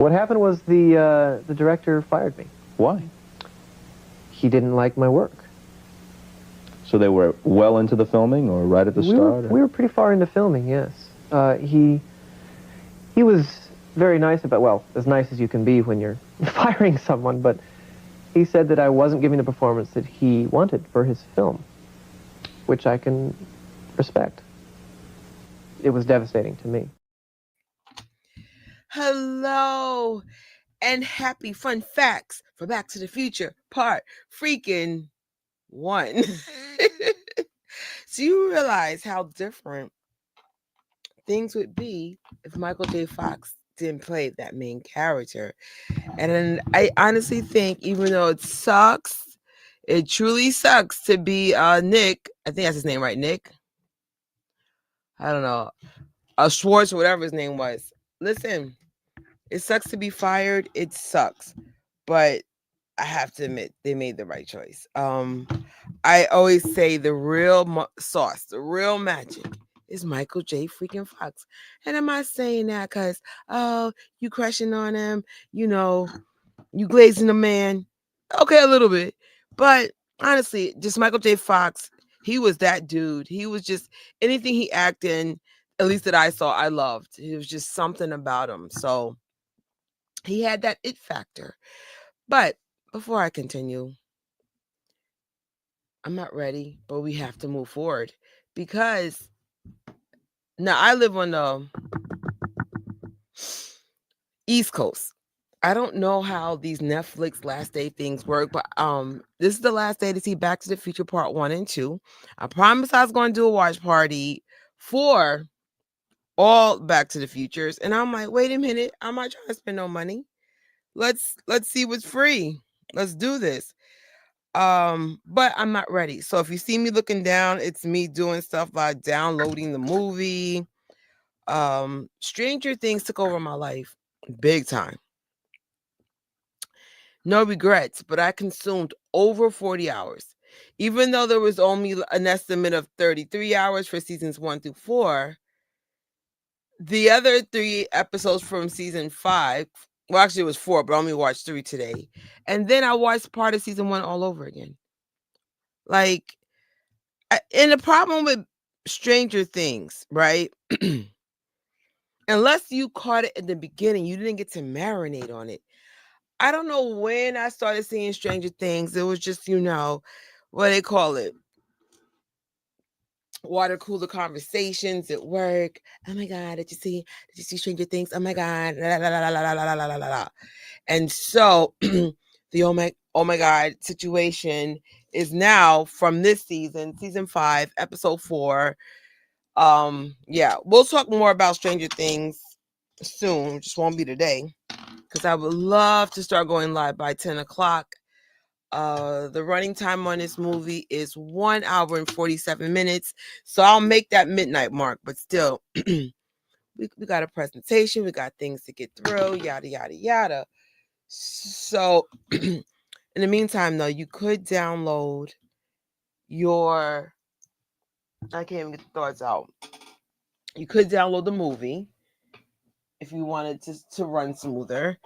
What happened was the director fired me. Why? He didn't like my work. So they were well into the filming, or right at the start? We were pretty far into filming, yes. He was very nice about, well, as nice as you can be when you're firing someone, but he said that I wasn't giving the performance that he wanted for his film, which I can respect. It was devastating to me. Hello and happy fun facts for Back to the Future part freaking 1. So you realize how different things would be if Michael J. Fox didn't play that main character. And I honestly think, even though it sucks, it truly sucks to be Nick. I think that's his name, right? Nick? I don't know. Schwartz or whatever his name was. Listen, it sucks to be fired. It sucks. But I have to admit, they made the right choice. I always say the real sauce, the real magic is Michael J. freaking Fox. And I'm not saying that because, oh, you crushing on him, you glazing the man. Okay, a little bit. But honestly, just Michael J. Fox, he was that dude. He was just anything he acted in, at least that I saw, I loved. It was just something about him. So he had that it factor. But before I continue, I'm not ready, but we have to move forward because now I live on the East Coast. I don't know how these Netflix last day things work, but this is the last day to see Back to the Future Part 1 and 2. I promised I was going to do a watch party for all Back to the Futures, and I'm like, wait a minute, I'm not trying to spend no money. Let's see what's free. Let's do this. But I'm not ready. So if you see me looking down, it's me doing stuff like downloading the movie. Stranger Things took over my life big time. No regrets, but I consumed over 40 hours. Even though there was only an estimate of 33 hours for seasons 1 through 4, the other 3 episodes from season 5, well, actually it was 4, but I only watched 3 today. And then I watched part of season 1 all over again. Like, and the problem with Stranger Things, right? Unless you caught it in the beginning, you didn't get to marinate on it. I don't know when I started seeing Stranger Things. It was just, what they call it? Water cooler conversations at work. Oh my God, did you see Stranger Things? Oh my God. La, la, la, la, la, la, la, la, la, la. And so the oh my God situation is now from this season 5, episode 4. Yeah, we'll talk more about Stranger Things soon. Just won't be today, because I would love to start going live by 10 o'clock. The running time on this movie is 1 hour and 47 minutes. So I'll make that midnight mark, but still, we got a presentation, we got things to get through, yada, yada, yada. So in the meantime, though, you could download I can't even get the thoughts out. You could download the movie if you wanted to run smoother.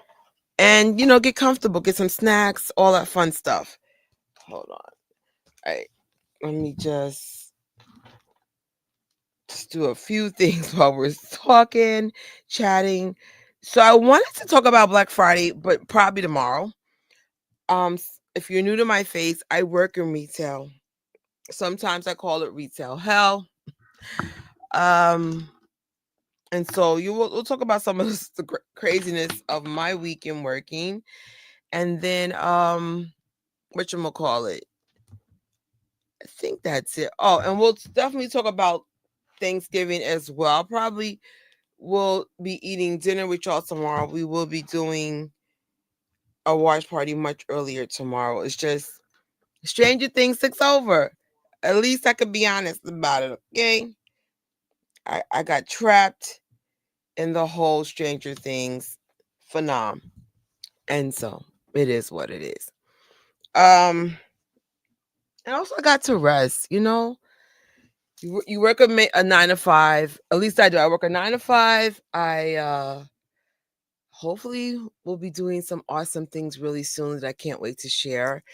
And, get comfortable, get some snacks, all that fun stuff. Hold on. All right. Let me just do a few things while we're talking, chatting. So I wanted to talk about Black Friday, but probably tomorrow. If you're new to my face, I work in retail. Sometimes I call it retail hell. And so we'll talk about some of the craziness of my weekend working, and then whatchamacallit, I think that's it. Oh, and we'll definitely talk about Thanksgiving as well. Probably will be eating dinner with y'all tomorrow. We will be doing a watch party much earlier tomorrow. It's just Stranger Things 6 over. At least I could be honest about it, okay? I got trapped in the whole Stranger Things phenom. And so it is what it is. And also I got to rest, You work a 9 to 5. At least I do. I work a 9 to 5. I hopefully we'll be doing some awesome things really soon that I can't wait to share.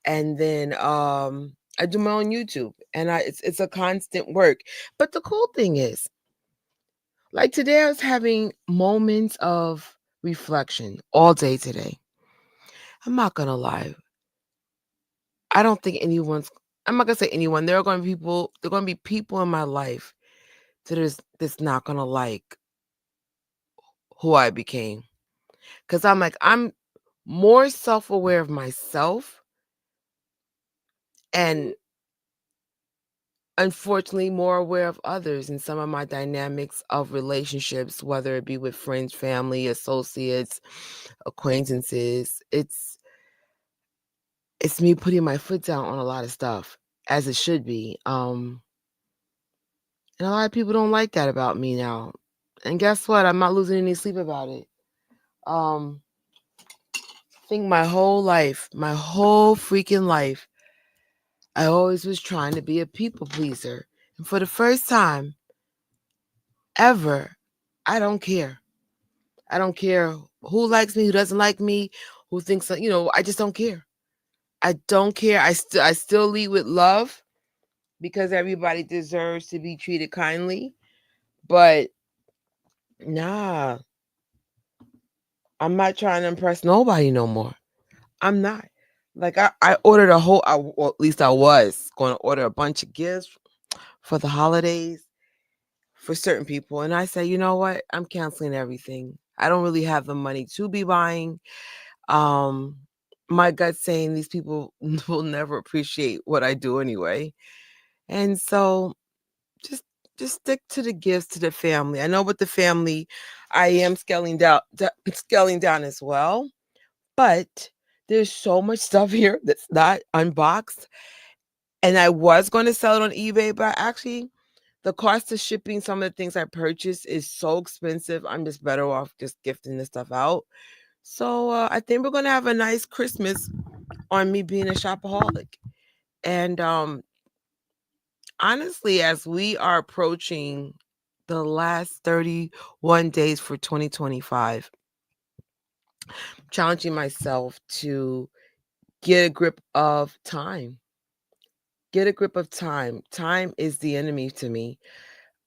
And then I do my own YouTube, and it's a constant work. But the cool thing is, like today, I was having moments of reflection all day today. I'm not gonna lie. I don't think anyone's. I'm not gonna say anyone. There are going to be people. There are going to be people in my life that's not gonna like who I became. Cause I'm more self-aware of myself, and unfortunately more aware of others and some of my dynamics of relationships, whether it be with friends, family, associates, acquaintances. It's me putting my foot down on a lot of stuff, as it should be. And a lot of people don't like that about me now. And guess what? I'm not losing any sleep about it. I think my whole life, my whole freaking life, I always was trying to be a people pleaser. And for the first time ever, I don't care. I don't care who likes me, who doesn't like me, who thinks, I just don't care. I don't care. I still lead with love because everybody deserves to be treated kindly. But nah, I'm not trying to impress nobody no more. I'm not. Like I ordered well, at least I was going to order a bunch of gifts for the holidays for certain people. And I say, you know what? I'm canceling everything. I don't really have the money to be buying. Um, my gut's saying these people will never appreciate what I do anyway. And so just just stick to the gifts to the family. I know with the family, I am scaling down as well, but there's so much stuff here that's not unboxed. And I was going to sell it on eBay, but actually the cost of shipping some of the things I purchased is so expensive. I'm just better off just gifting the stuff out. So I think we're gonna have a nice Christmas on me being a shopaholic. And honestly, as we are approaching the last 31 days for 2025, challenging myself to get a grip of time. Get a grip of time. Time is the enemy to me.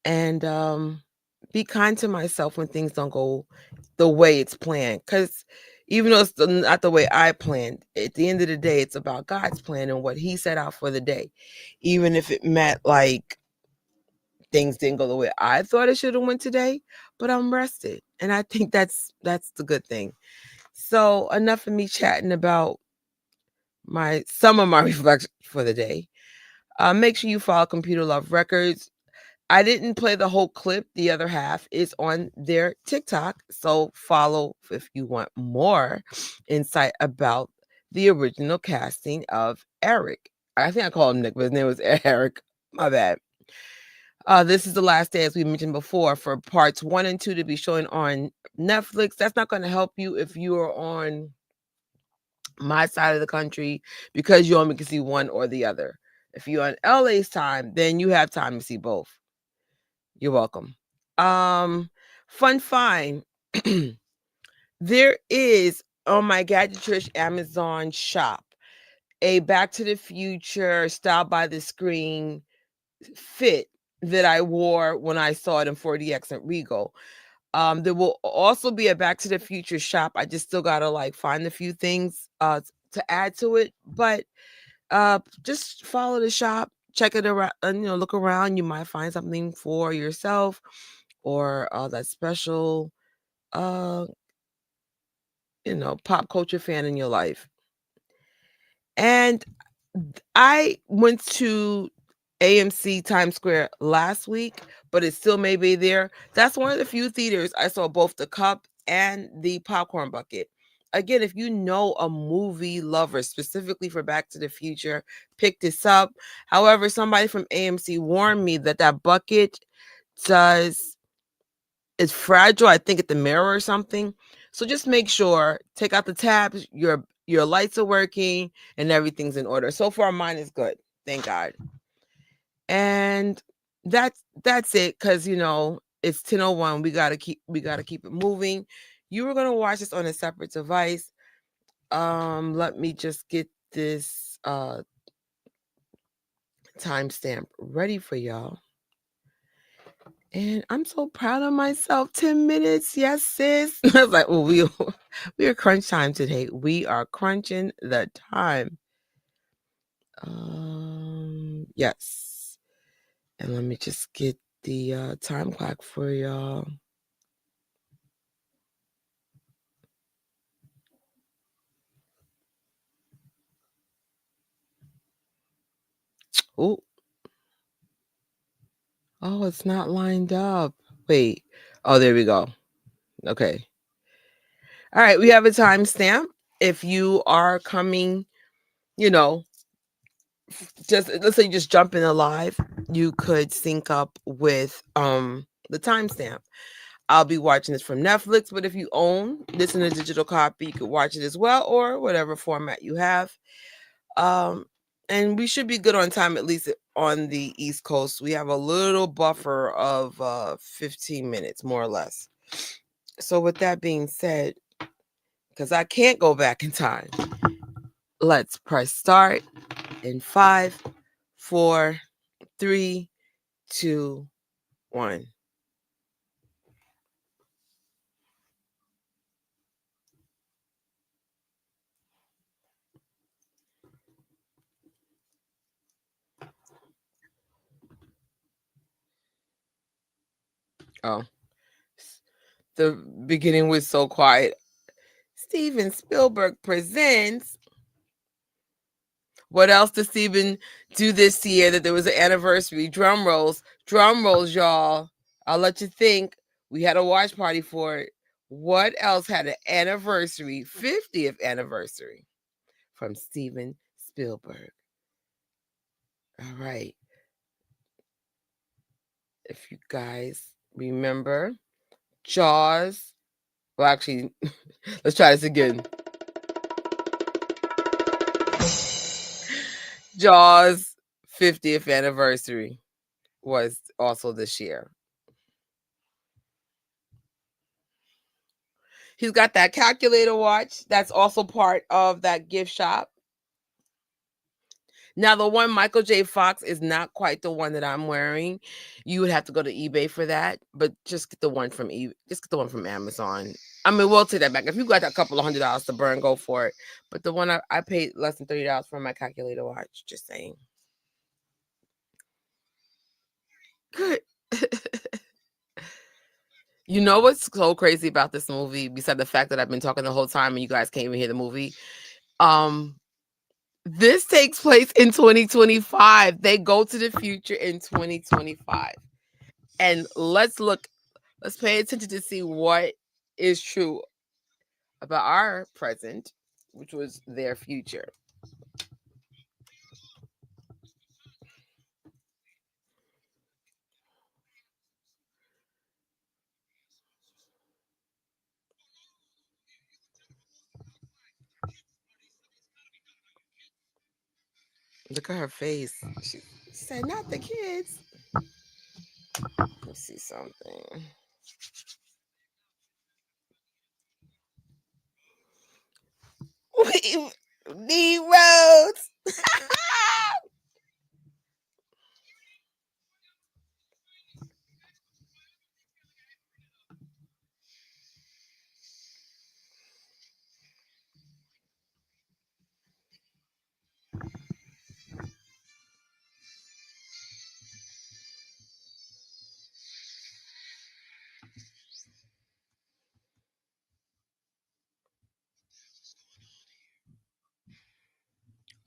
And be kind to myself when things don't go the way it's planned. Because even though it's not the way I planned, at the end of the day, it's about God's plan and what He set out for the day. Even if it meant like things didn't go the way I thought it should have went today, but I'm rested, and I think that's the good thing. So enough of me chatting about some of my reflections for the day. Make sure you follow Computer Love Records. I didn't play the whole clip. The other half is on their TikTok. So follow if you want more insight about the original casting of Eric. I think I called him Nick, but his name was Eric. My bad. This is the last day, as we mentioned before, for parts 1 and 2 to be showing on Netflix. That's not going to help you if you are on my side of the country because you only can see one or the other. If you're on LA's time, then you have time to see both. You're welcome. Fun find. There is on my Gadget Trish Amazon shop a Back to the Future Style by the Screen fit that I wore when I saw it in 4DX at Regal. There will also be a Back to the Future shop. I just still gotta like find a few things to add to it, but just follow the shop, check it around, and look around. You might find something for yourself or that special uh pop culture fan in your life. And I went to AMC Times Square last week, but it still may be there. That's one of the few theaters I saw both the cup and the popcorn bucket. Again, if you know a movie lover specifically for Back to the Future, pick this up. However, somebody from AMC warned me that bucket it's fragile, I think, at the mirror or something. So just make sure, take out the tabs, your lights are working, and everything's in order. So far, mine is good. Thank God. And that's it, because it's 10:01. We gotta keep it moving. You were going to watch this on a separate device. Let me just get this timestamp ready for y'all. And I'm so proud of myself. 10 minutes. Yes, sis. I was like, oh, we are crunch time today. We are crunching the time. Yes. And let me just get the time clock for y'all. Oh, it's not lined up. Wait. Oh, there we go. Okay. All right. We have a timestamp. If you are coming, just let's say you just jump in live, you could sync up with the timestamp. I'll be watching this from Netflix, but if you own this in a digital copy, you could watch it as well, or whatever format you have. And we should be good on time, at least on the East Coast. We have a little buffer of 15 minutes, more or less. So with that being said, because I can't go back in time, let's press start in 5, 4, 3, 2, 1. Oh, the beginning was so quiet. Steven Spielberg presents. What else did Steven do this year that there was an anniversary? Drum rolls, y'all. I'll let you think. We had a watch party for it. What else had an anniversary, 50th anniversary from Steven Spielberg? All right. If you guys remember, Jaws. Well, actually, let's try this again. Jaws 50th anniversary was also this year. He's got that calculator watch that's also part of that gift shop. Now, the one Michael J. Fox is not quite the one that I'm wearing. You would have to go to eBay for that, but just get the one from just get the one from Amazon. I mean, we'll take that back. If you got a couple of $100 to burn, go for it. But the one I paid less than $30 for my calculator watch. Just saying. Good. You know what's so crazy about this movie, besides the fact that I've been talking the whole time and you guys can't even hear the movie? This takes place in 2025. They go to the future in 2025. And let's pay attention to see what is true about our present, which was their future. Look at her face. She said, not the kids. Let's see something. We need roads.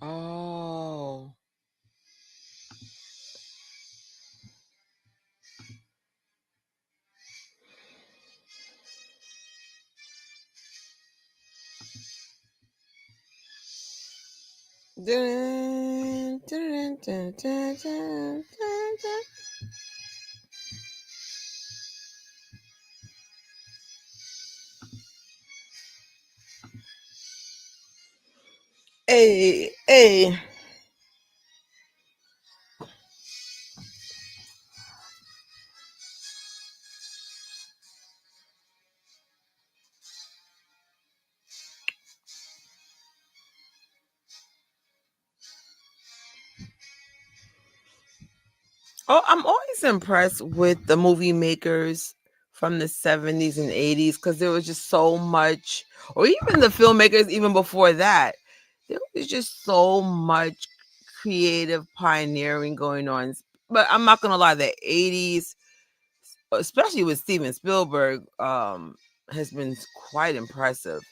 Oh. Dun, dun, dun, dun, dun, dun, dun. Hey, hey. Oh, I'm always impressed with the movie makers from the 70s and 80s because there was just so much, or even the filmmakers even before that, there was just so much creative pioneering going on. But I'm not gonna lie, the 80s, especially with Steven Spielberg, has been quite impressive.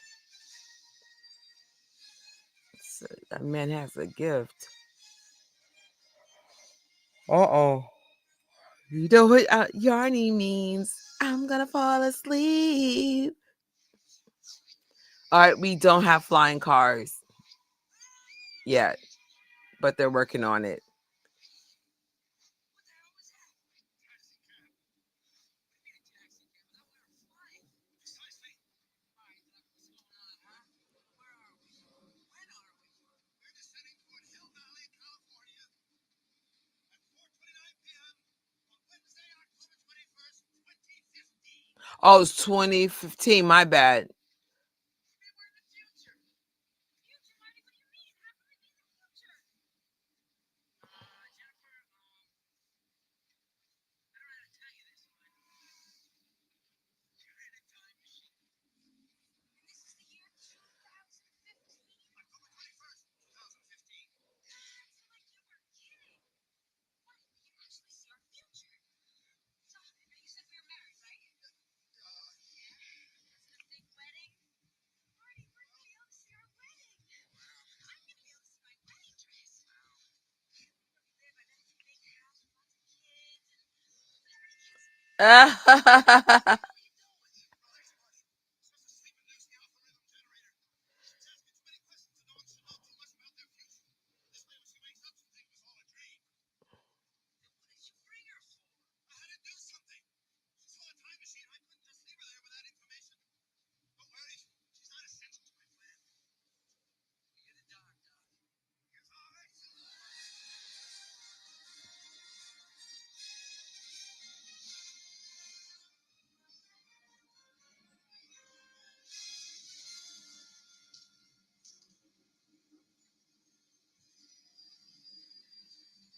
So that man has a gift. Uh-oh. You know what yarny means? I'm gonna fall asleep. All right, we don't have flying cars yet, but they're working on it. Oh, it's 2015. My bad.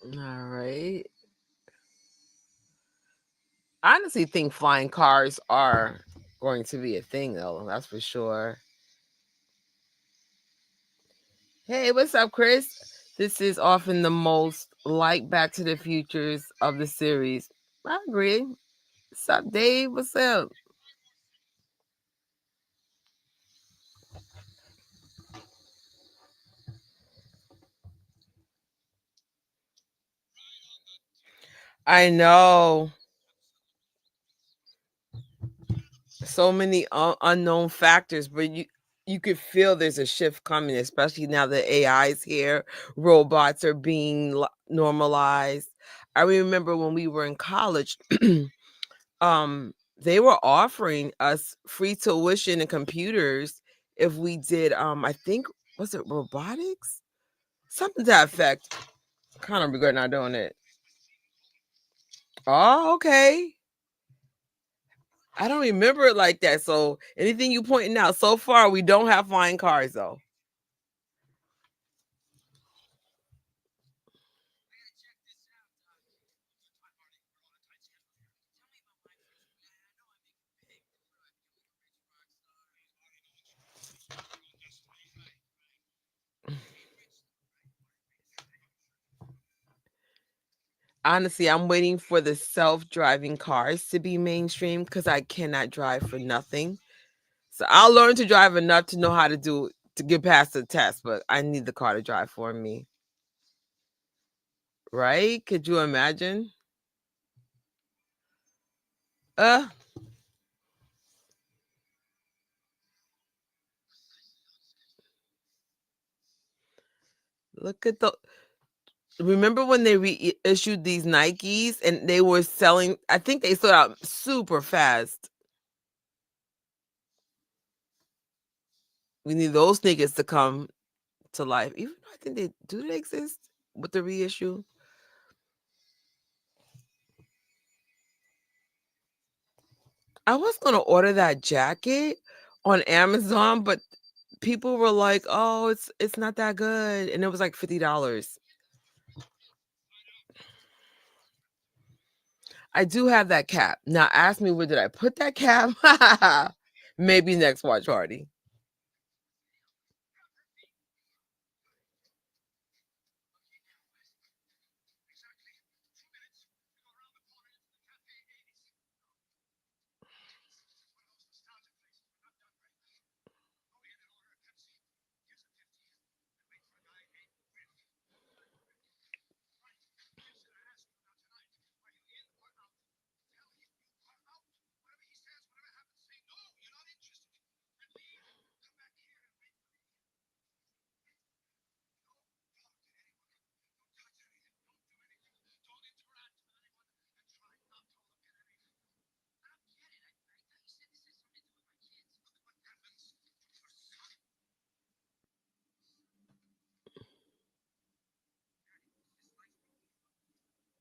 All right. I honestly think flying cars are going to be a thing, though. That's for sure. Hey, what's up, Chris? This is often the most like Back to the Futures of the series. I agree. What's up, Dave? What's up? I know. So many unknown factors, but you could feel there's a shift coming, especially now that AI is here, robots are being normalized. I remember when we were in college, they were offering us free tuition and computers if we did, I think, was it robotics, something to that effect. Kind of regret not doing it. Oh, okay. I don't remember it like that. So anything you pointing out so far, we don't have flying cars though. Honestly, I'm waiting for the self-driving cars to be mainstream because I cannot drive for nothing. So I'll learn to drive enough to know how to do to get past the test, but I need the car to drive for me. Right? Could you imagine? Uh, look at the remember when they reissued these Nikes and they were selling, I think they sold out super fast. We need those sneakers to come to life. Even though I think they exist with the reissue. I was gonna order that jacket on Amazon, but people were like, "Oh, it's not that good," and it was like $50. I do have that cap. Now ask me where did I put that cap? Maybe next watch party.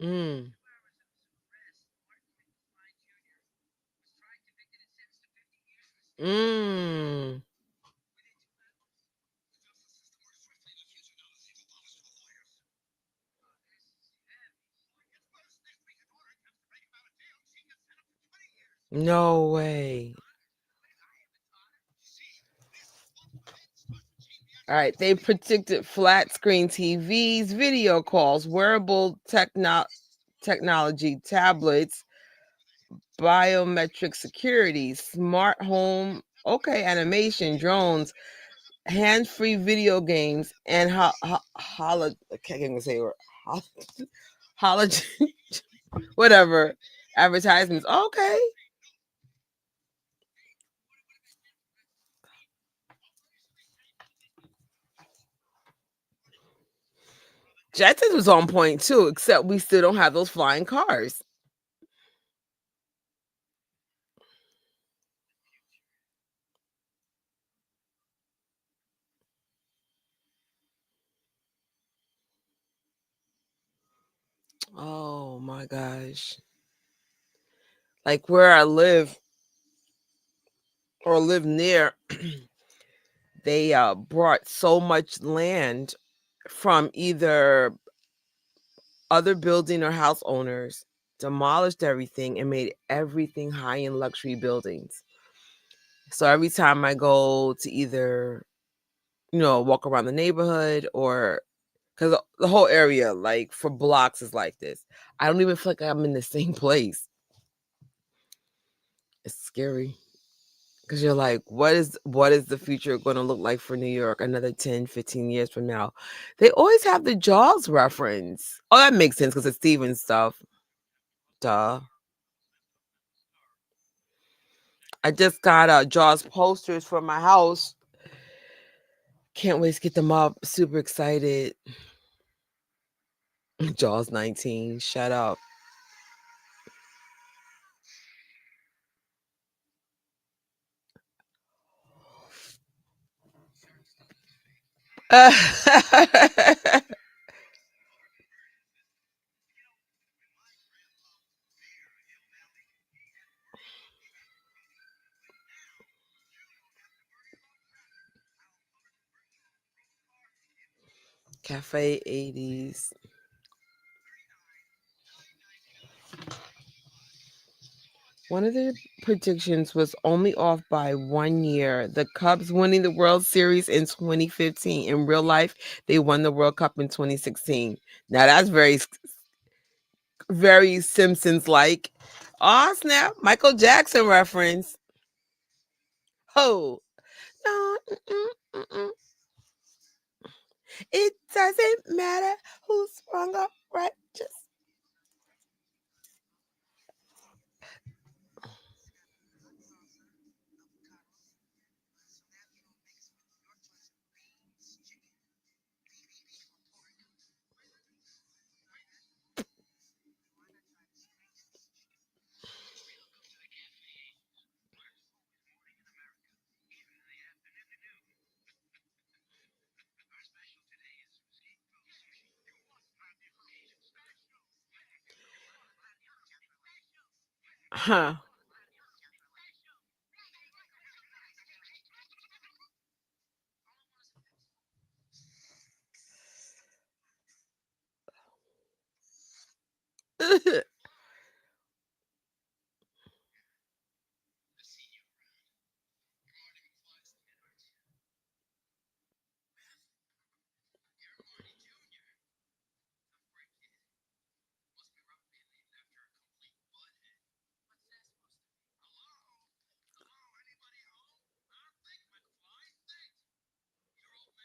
Mm. Mm. No way. All right, they predicted flat screen TVs, video calls, wearable technology, tablets, biometric security, smart home, okay, animation, drones, hands-free video games, and I can't even say it. Hologen, whatever, advertisements. Okay. Jetsons was on point too, except we still don't have those flying cars. Oh my gosh. Like where I live or live near, they brought so much land from either other building or house owners, demolished everything and made everything high-end luxury buildings. So every time I go to either, walk around the neighborhood or because the whole area, like for blocks, is like this, I don't even feel like I'm in the same place. It's scary because you're like, what is the future going to look like for New York another 10, 15 years from now? They always have the Jaws reference. Oh, that makes sense because it's Steven stuff. Duh. I just got Jaws posters for my house. Can't wait to get them up. Super excited. Jaws 19. Shut up. Cafe 80s. One of the predictions was only off by 1 year. The Cubs winning the World Series in 2015. In real life, they won the World Cup in 2016. Now that's very Simpsons like. Oh snap! Michael Jackson reference. Oh no, it doesn't matter who's wrong or right. Just huh.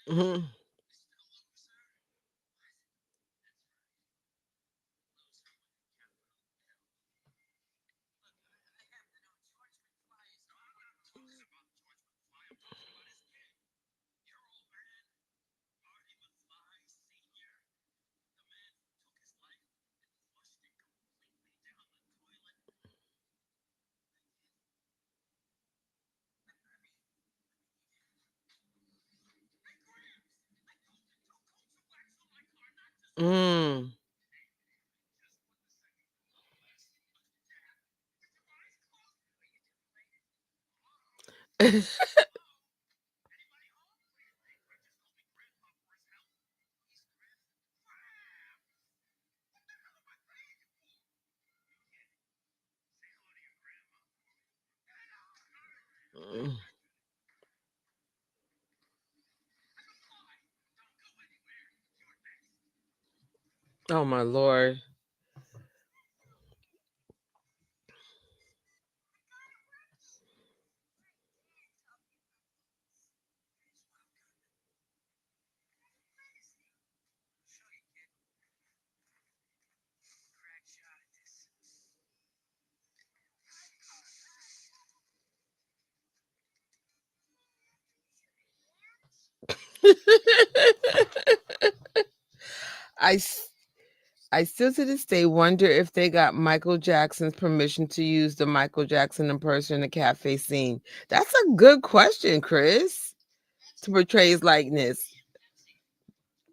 Mhm. Mm. Mm. Oh my lord. I s- I still to this day wonder if they got Michael Jackson's permission to use the Michael Jackson impersonator in the cafe scene. That's a good question, Chris. To portray his likeness.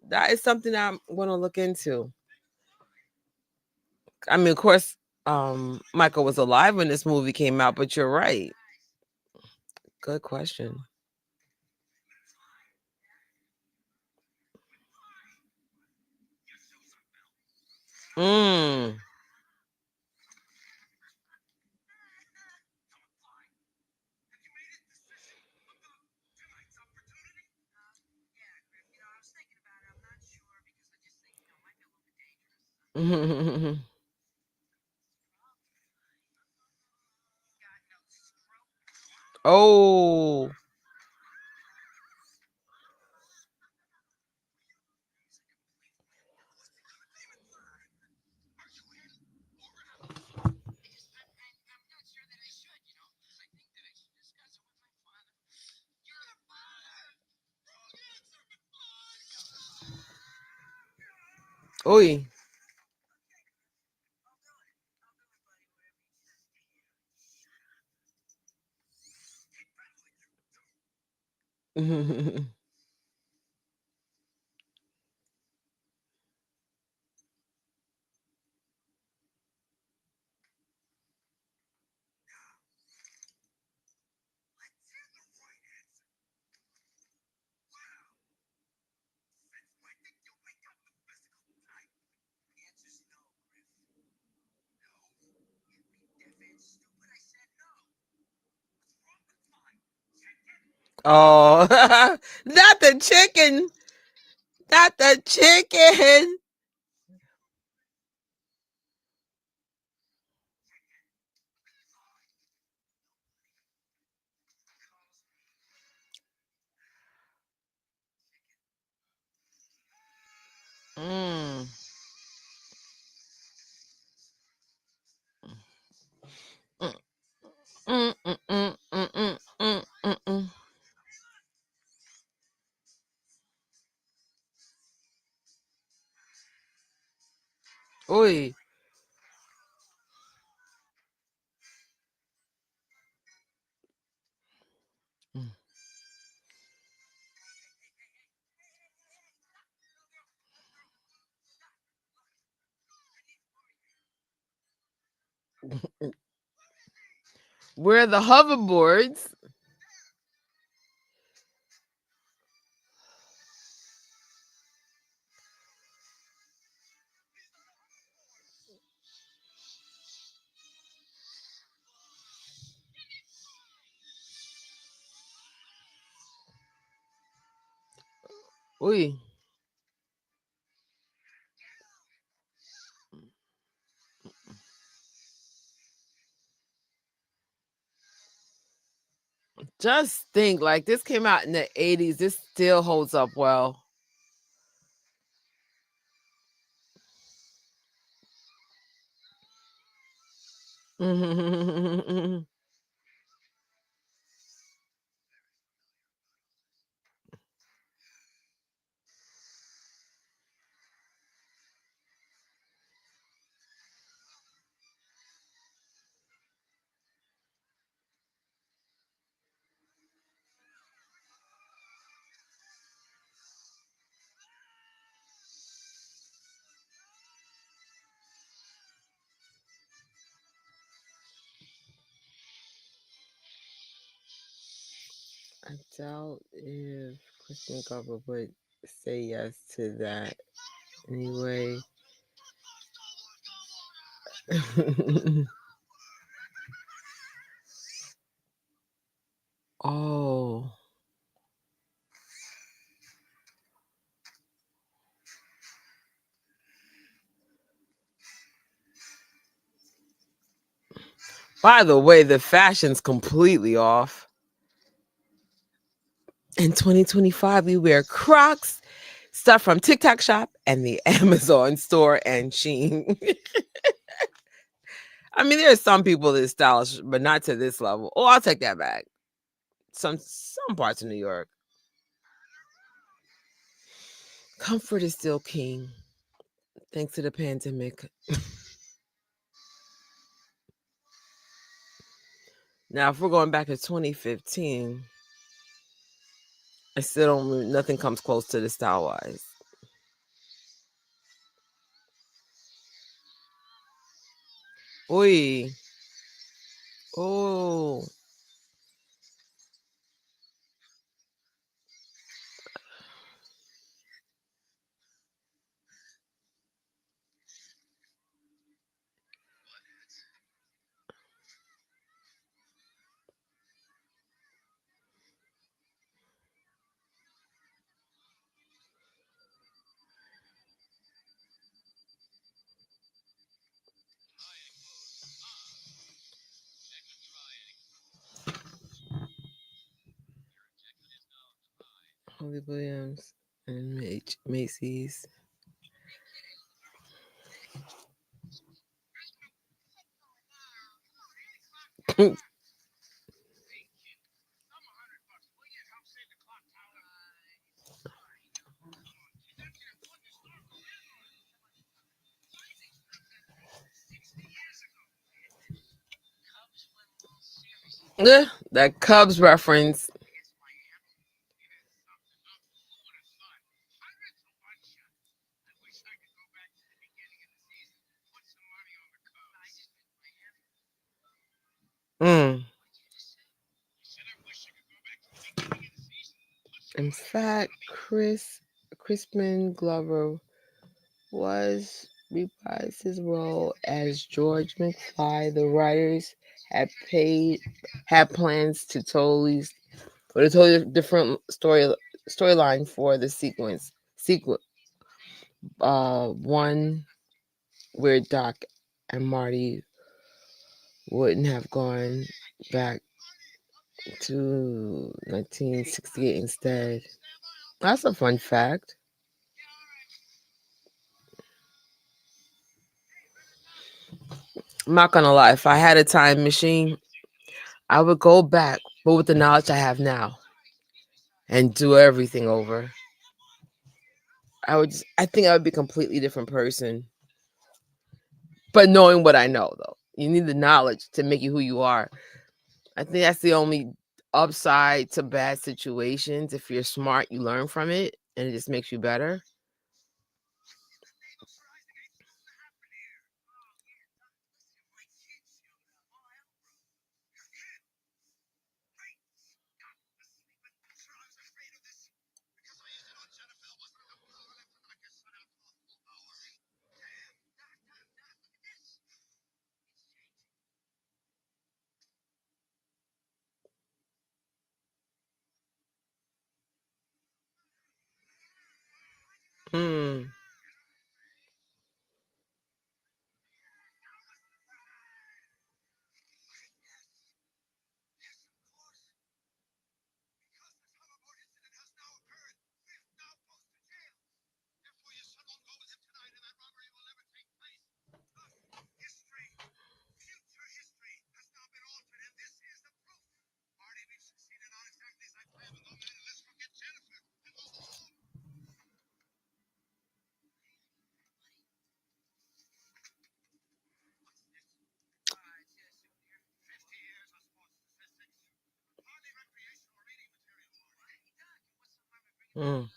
That is something I'm going to look into. I mean, of course, Michael was alive when this movie came out, but you're right. Good question. Mm. Oh. Oi. Oh, not the chicken. Not the chicken. Mm. Mm, mm, mm, mm, mm, mm, mm, mm, mm. Oi. Mm. Where are the hoverboards? Oi. Just think, like, this came out in the 80s. This still holds up well. I doubt if Kristen Glover would say yes to that anyway. Oh. By the way, the fashion's completely off. In 2025, we wear Crocs, stuff from TikTok Shop and the Amazon store and Shein. I mean, there are some people that are stylish, but not to this level. Oh, I'll take that back. Some parts of New York. Comfort is still king, thanks to the pandemic. Now, if we're going back to 2015, I still don't. Nothing comes close to the style wise. Oi. Oh. Holly Williams and Macy's. That Cubs reference. In fact, Crispin Glover was reprised his role as George McFly. The writers had plans to a totally different storyline for the sequel. One where Doc and Marty wouldn't have gone back to 1968 instead. That's a fun fact. I'm not gonna lie, if I had a time machine, I would go back, but with the knowledge I have now, and do everything over. I think I would be a completely different person. But knowing what I know, though, you need the knowledge to make you who you are. I think that's the only upside to bad situations. If you're smart, you learn from it, and it just makes you better. Mm.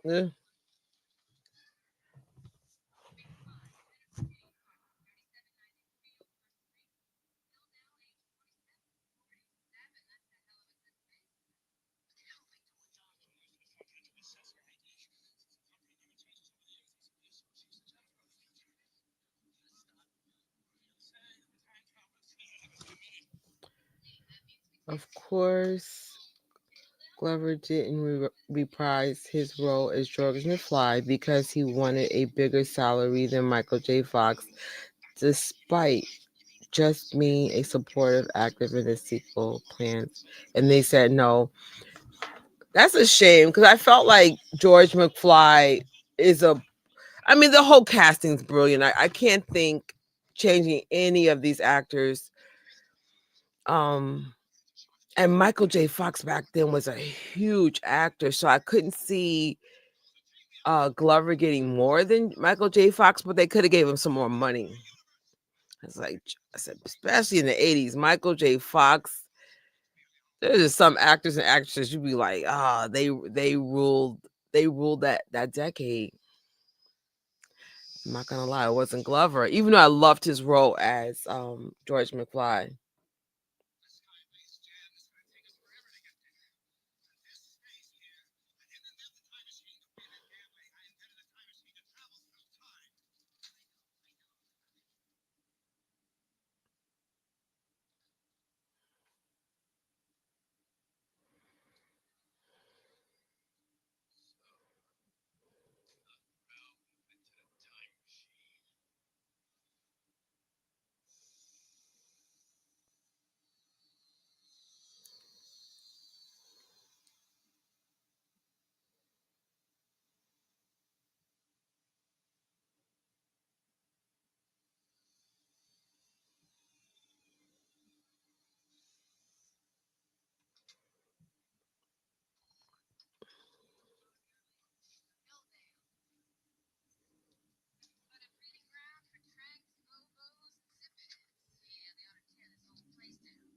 Yeah. Of course, Glover didn't reprise his role as George McFly because he wanted a bigger salary than Michael J. Fox, despite just being a supportive actor in the sequel plans. And they said no. That's a shame because I felt like George McFly is I mean, the whole casting's brilliant. I can't think changing any of these actors. And Michael J. Fox back then was a huge actor, so I couldn't see Glover getting more than Michael J. Fox, but they could have gave him some more money. It's like I said, especially in the 80s, Michael J. Fox. There's just some actors and actresses you'd be like, they ruled that decade. I'm not gonna lie, it wasn't Glover, even though I loved his role as George McFly.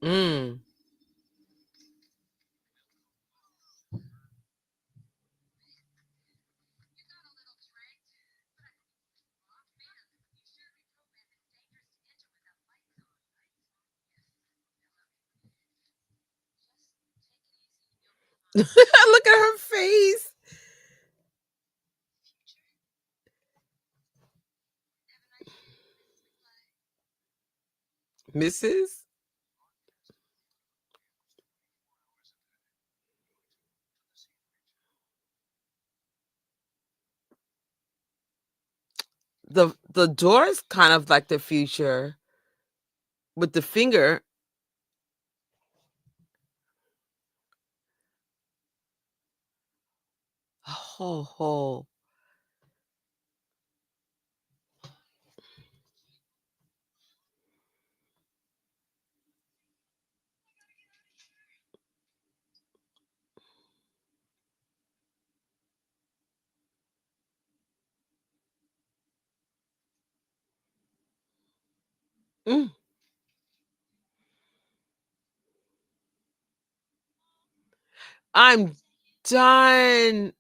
Mm. Look at her face. Mrs. The door is kind of like the future with the finger. Ho ho. Mm. I'm done.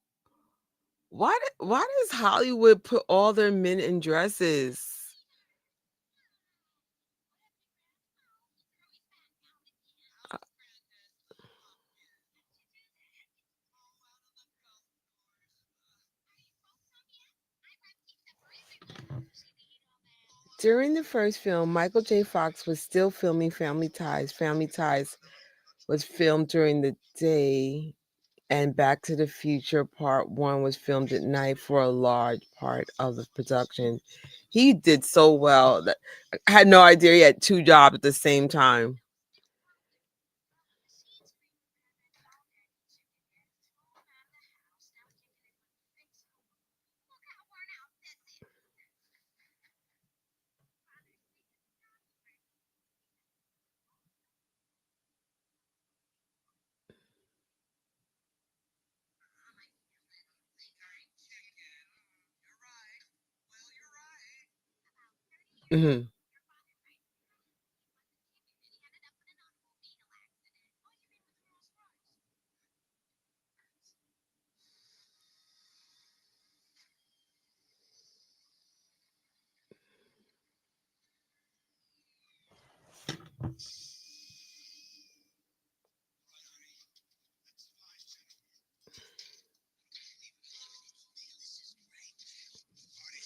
Why does Hollywood put all their men in dresses? During the first film, Michael J. Fox was still filming Family Ties. Family Ties was filmed during the day, and Back to the Future Part 1 was filmed at night for a large part of the production. He did so well that I had no idea he had two jobs at the same time. Mm-hmm.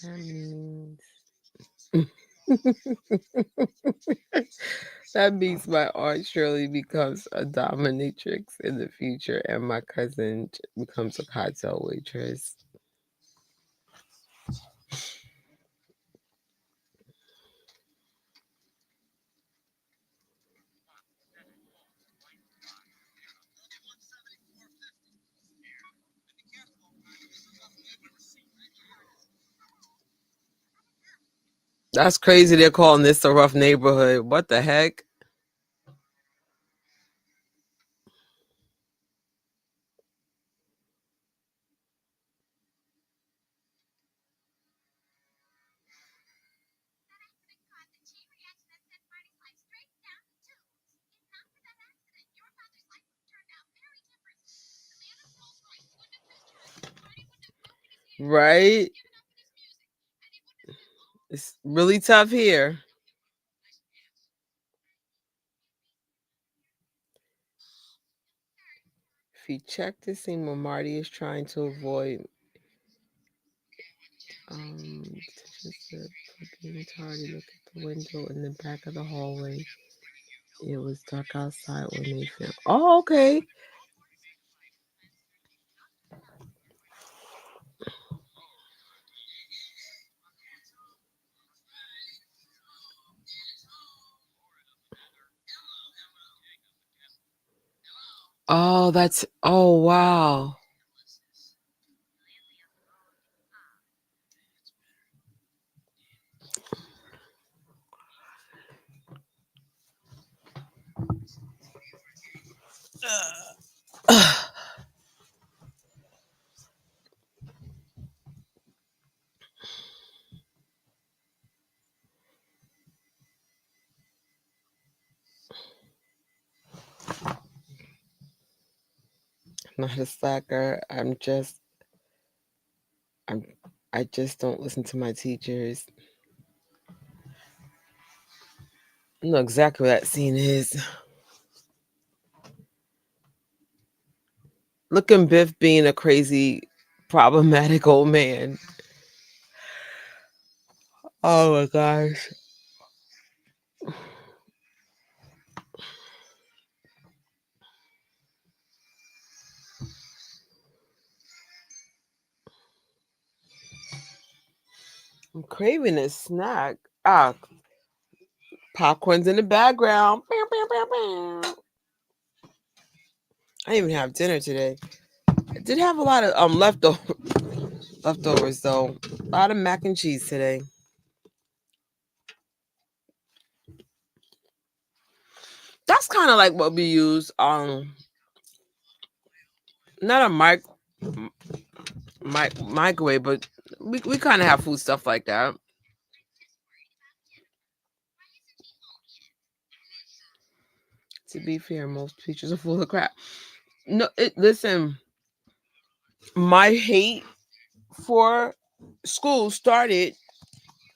That means that means my aunt Shirley becomes a dominatrix in the future, and my cousin becomes a cocktail waitress. That's crazy. They're calling this a rough neighborhood. What the heck? Right? It's really tough here. If you check the scene where Marty is trying to avoid just being tardy, look at the window in the back of the hallway. It was dark outside when they filmed. Oh, okay. Oh, that's oh wow. I'm not a slacker. I just don't listen to my teachers. I know exactly what that scene is. Look at Biff being a crazy, problematic old man. Oh my gosh. I'm craving a snack. Ah, popcorn's in the background. Bow, bow, bow, bow. I didn't even have dinner today. I did have a lot of leftovers though. A lot of mac and cheese today. That's kind of like what we use not a microwave, but we kind of have food stuff like that. To be fair, most teachers are full of crap. No, listen, my hate for school started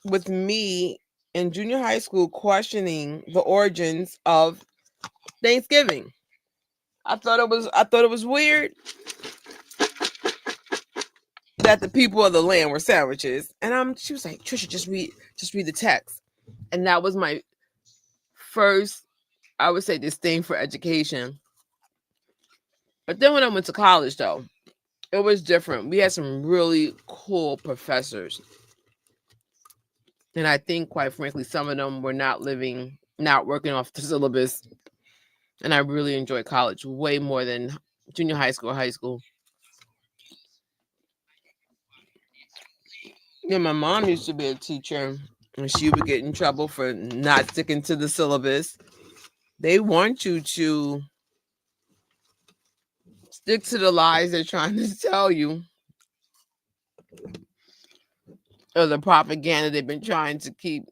with me in junior high school questioning the origins of Thanksgiving. I thought it was weird that the people of the land were sandwiches. And she was like, Trisha, just read the text. And that was my first, I would say, disdain for education. But then when I went to college though, it was different. We had some really cool professors. And I think, quite frankly, some of them were not working off the syllabus. And I really enjoyed college way more than junior high school or high school. Yeah, my mom used to be a teacher, and she would get in trouble for not sticking to the syllabus. They want you to stick to the lies they're trying to tell you, or the propaganda they've been trying to keep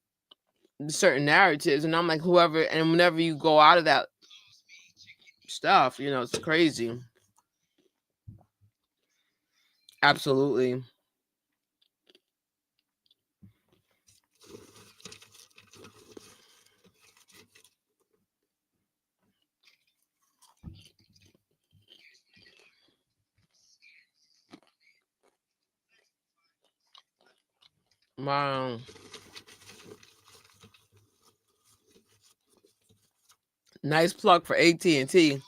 certain narratives, and I'm like, whoever, and whenever you go out of that stuff, it's crazy. Absolutely. Wow. Nice plug for AT&T.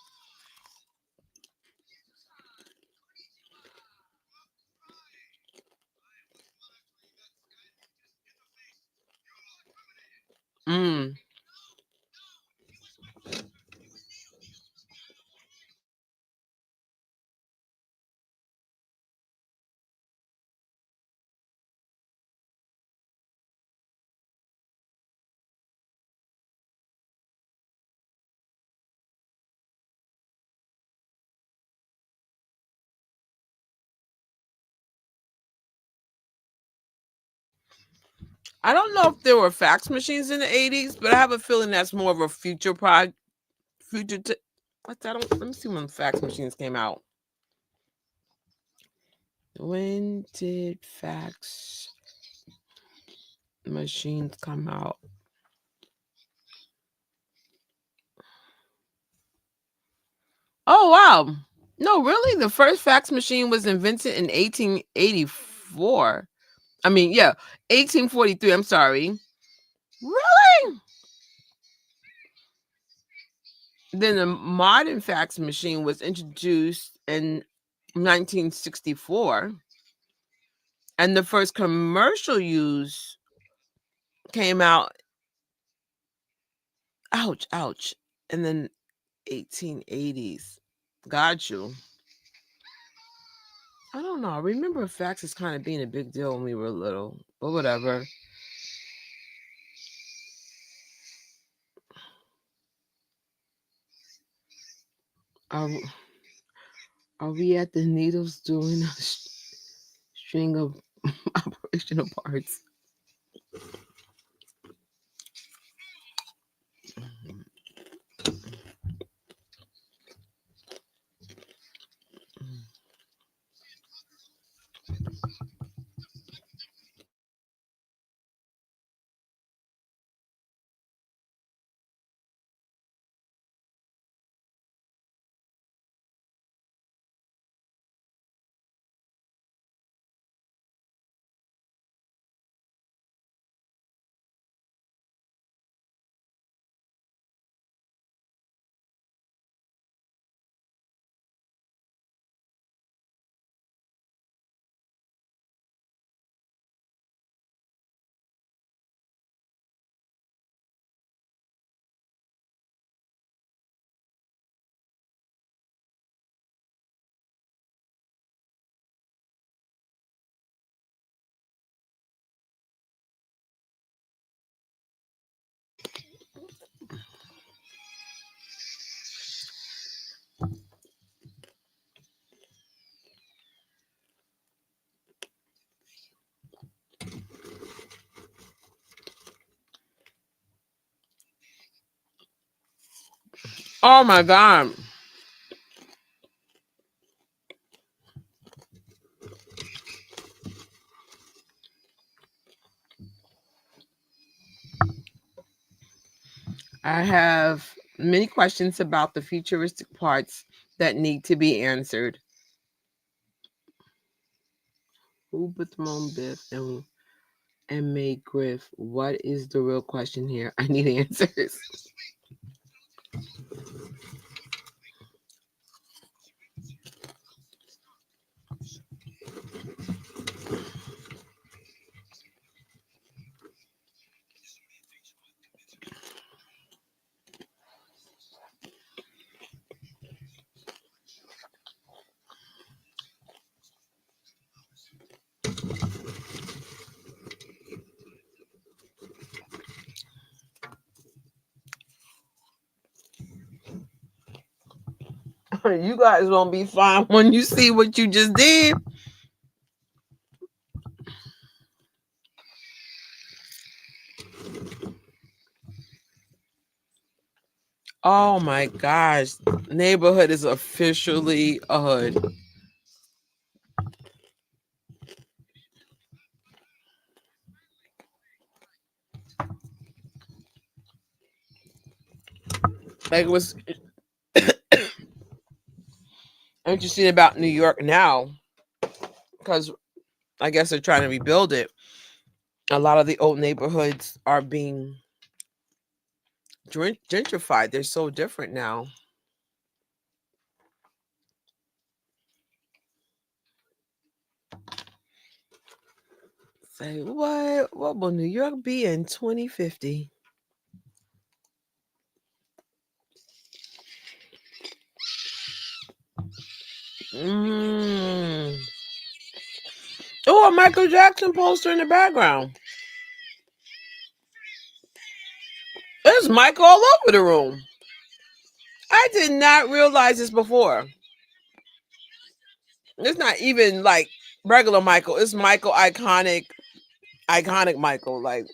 Mm. I don't know if there were fax machines in the 80s, but I have a feeling that's more of a future. What's that? Let me see when fax machines came out. When did fax machines come out? Oh, wow. No, really? The first fax machine was invented in 1884. I mean, yeah, 1843. I'm sorry. Really? Then the modern fax machine was introduced in 1964. And the first commercial use came out, ouch, in the 1880s. Got you. I don't know. I remember faxes kind of being a big deal when we were little, but whatever. Are, are we at the needles doing a string of operational parts? Oh my God. I have many questions about the futuristic parts that need to be answered. Who put them on Biff and made Griff? What is the real question here? I need answers. You guys won't be fine when you see what you just did. Oh my gosh. Neighborhood is officially a hood. Like it was interesting about New York now, because I guess they're trying to rebuild it. A lot of the old neighborhoods are being gentrified. They're so different now. Say, what will New York be in 2050? Oh, a Michael Jackson poster in the background. There's Michael all over the room. I did not realize this before. It's not even like regular Michael. It's Michael iconic Michael. Like,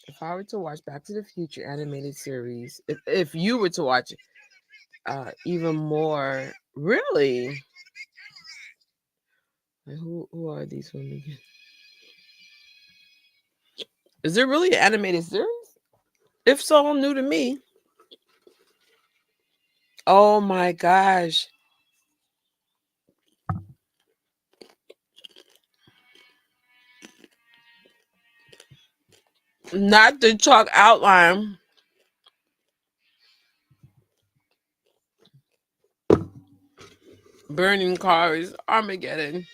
if I were to watch Back to the Future animated series, if you were to watch it, even more, really. Who are these women? Is there really an animated series? If so, new to me. Oh my gosh. Not the chalk outline. Burning cars, Armageddon.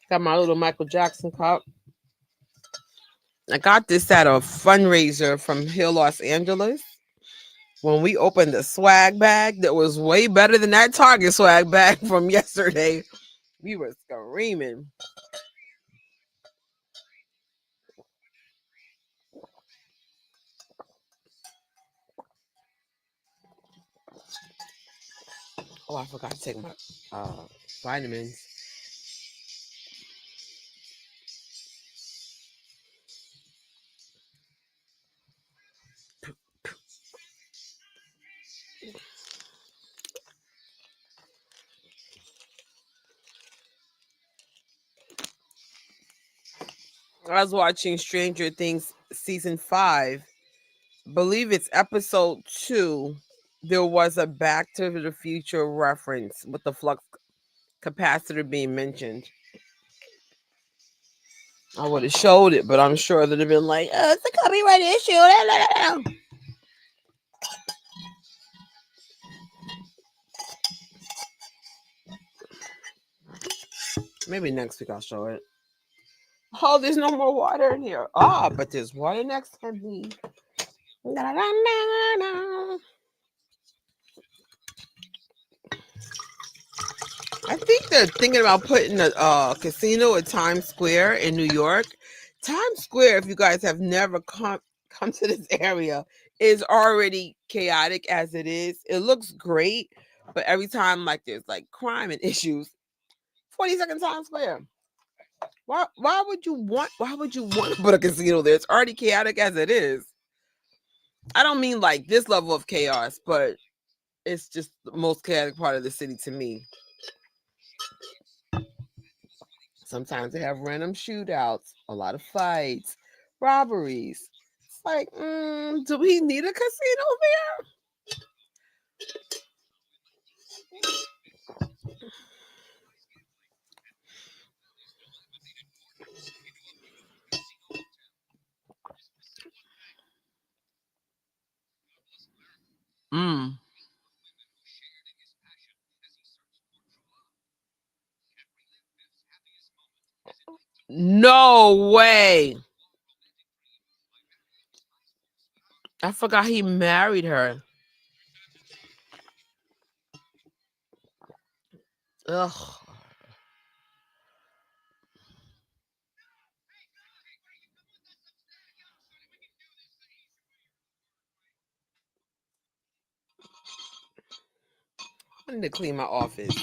Got my little Michael Jackson cup. I got this at a fundraiser from Hill, Los Angeles. When we opened the swag bag, that was way better than that Target swag bag from yesterday. We were screaming. Oh, I forgot to take my vitamins. I was watching Stranger Things season 5. Believe it's episode 2. There was a Back to the Future reference with the flux capacitor being mentioned. I would have showed it, but I'm sure they'd have been like, "Oh, it's a copyright issue." Maybe next week I'll show it. Oh, there's no more water in here. But there's water next time. I think they're thinking about putting a casino at Times Square in New York. Times Square, if you guys have never come to this area, is already chaotic as it is. It looks great, But every time like there's like crime and issues, 42nd Times Square. Why would you want to put a casino there? It's already chaotic as it is. I don't mean like this level of chaos, but it's just the most chaotic part of the city to me. Sometimes they have random shootouts, a lot of fights, robberies. It's like, do we need a casino there? No way. I forgot he married her. Ugh. I need to clean my office.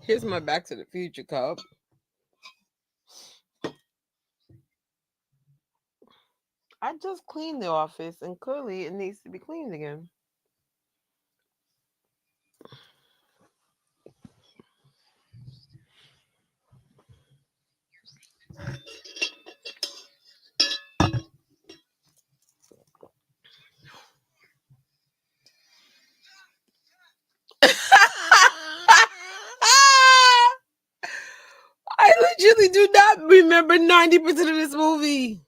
Here's my Back to the Future cup. I just cleaned the office and clearly it needs to be cleaned again. I legitimately do not remember 90% of this movie.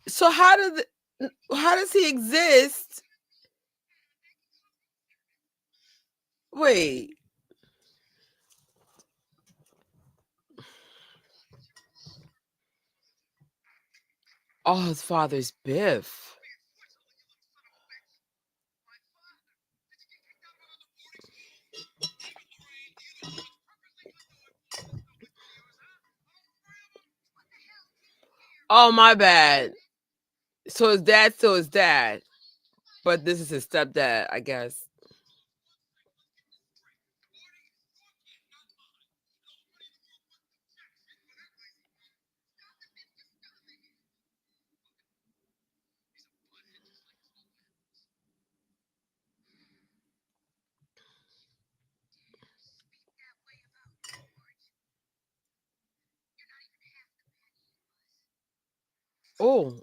So how does he exist? Wait. Oh, his father's Biff. Oh, my bad. So his dad's still his dad, but this is his stepdad, I guess. Oh.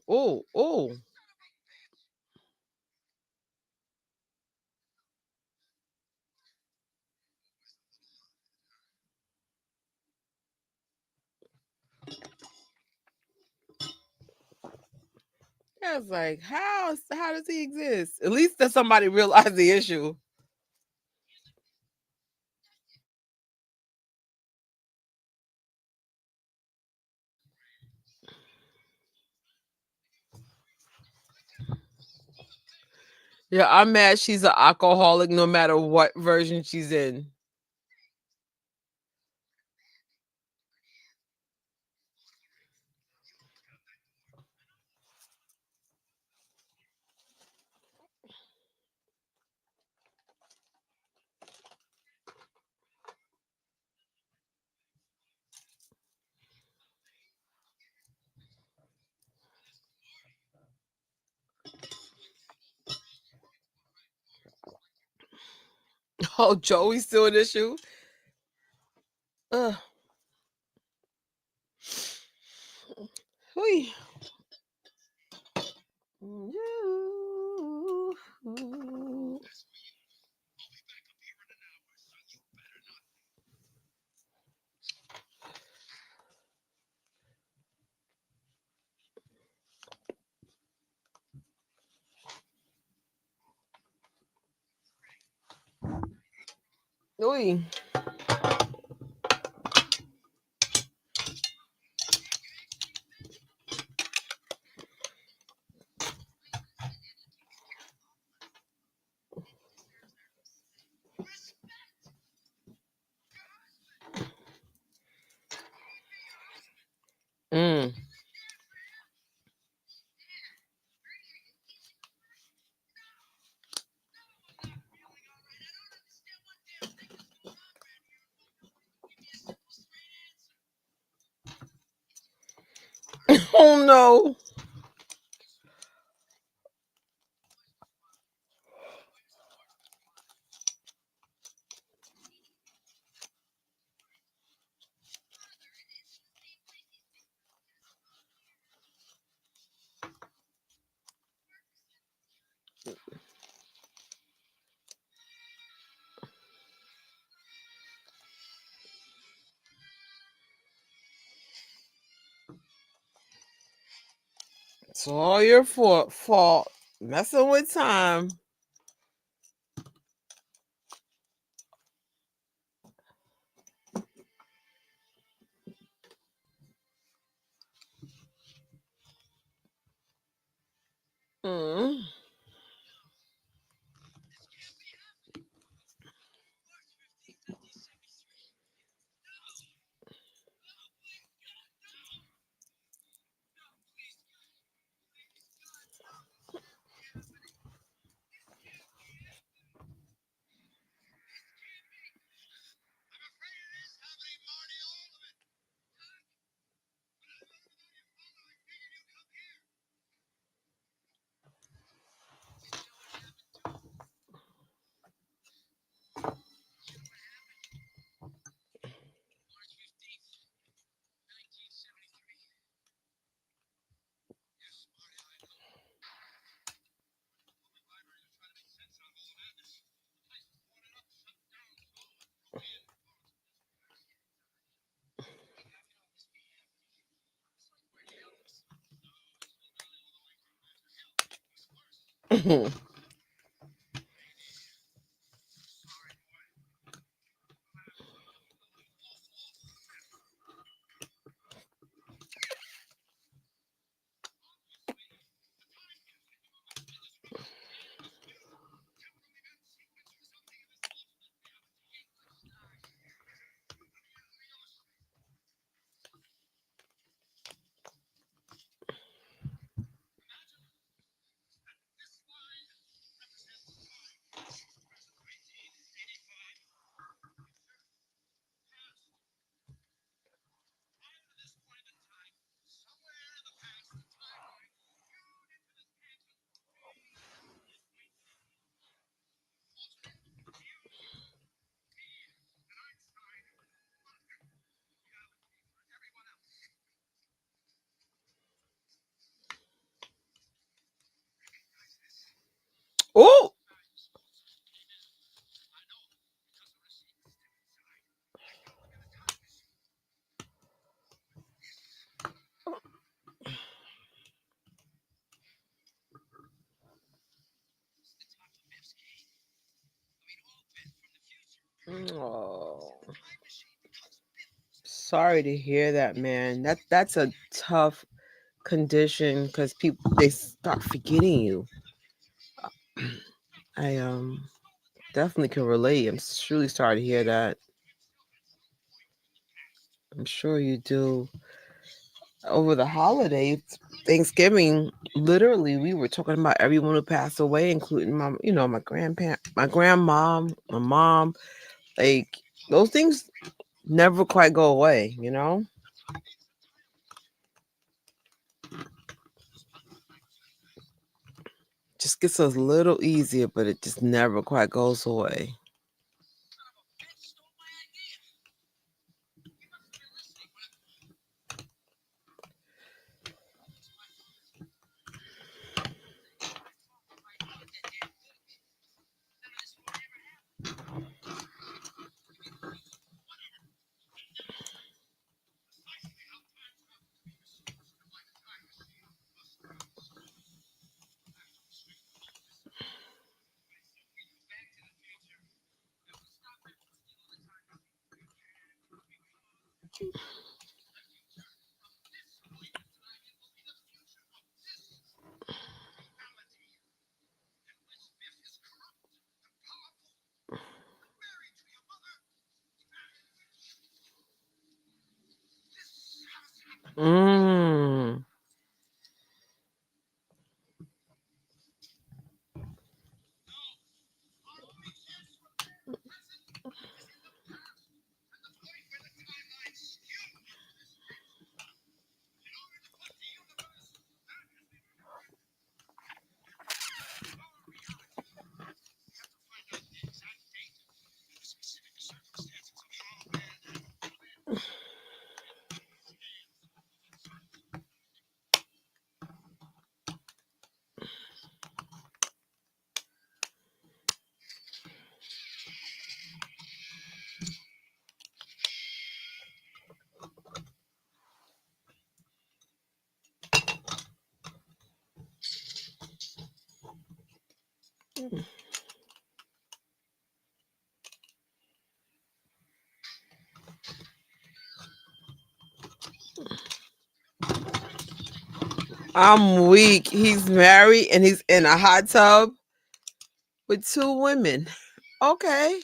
I was like, how does he exist? At least that somebody realized the issue. Yeah, I'm mad she's an alcoholic no matter what version she's in. Oh, Joey's still an issue? Ugh. Hui. Oi. Mm. Oh no. It's all your fault. Messing with time. Mm. Oh. Oh. Sorry to hear that, man. That's a tough condition because people they start forgetting you. I definitely can relate. I'm truly sorry to hear that. I'm sure you do. Over the holidays, Thanksgiving, literally, we were talking about everyone who passed away, including my grandparent, my grandma, my mom. Like those things never quite go away, Just gets a little easier, but it just never quite goes away. Mm. I'm weak. He's married and he's in a hot tub with two women. Okay.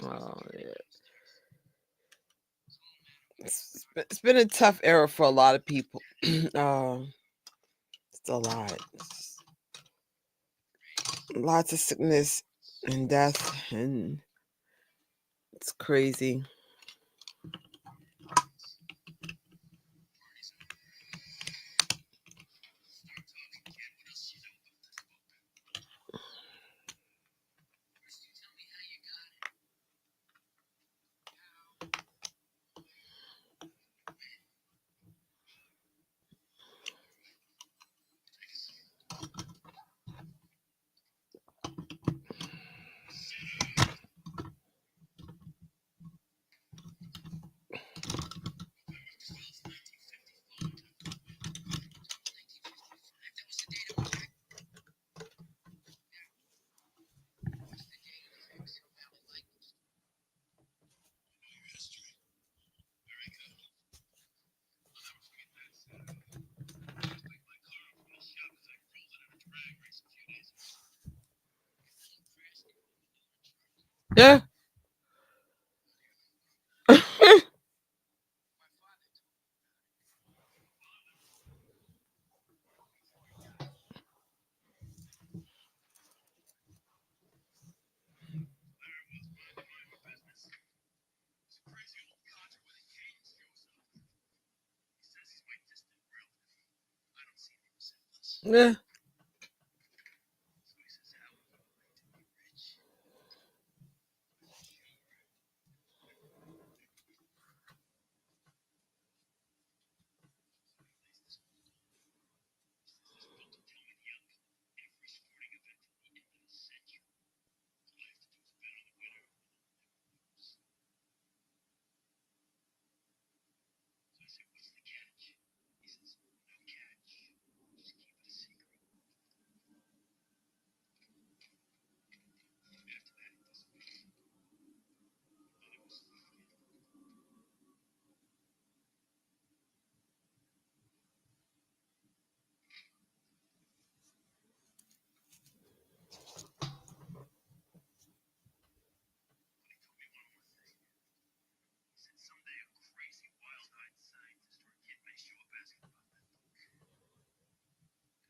Oh, yeah. It's been a tough era for a lot of people. It's a lot. Lots of sickness and death, and it's crazy. Yeah. Yeah.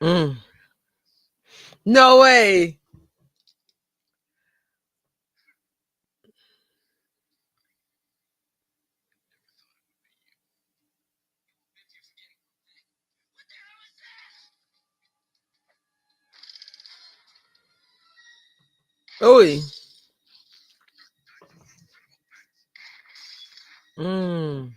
Mm. No way. Oy. Mm.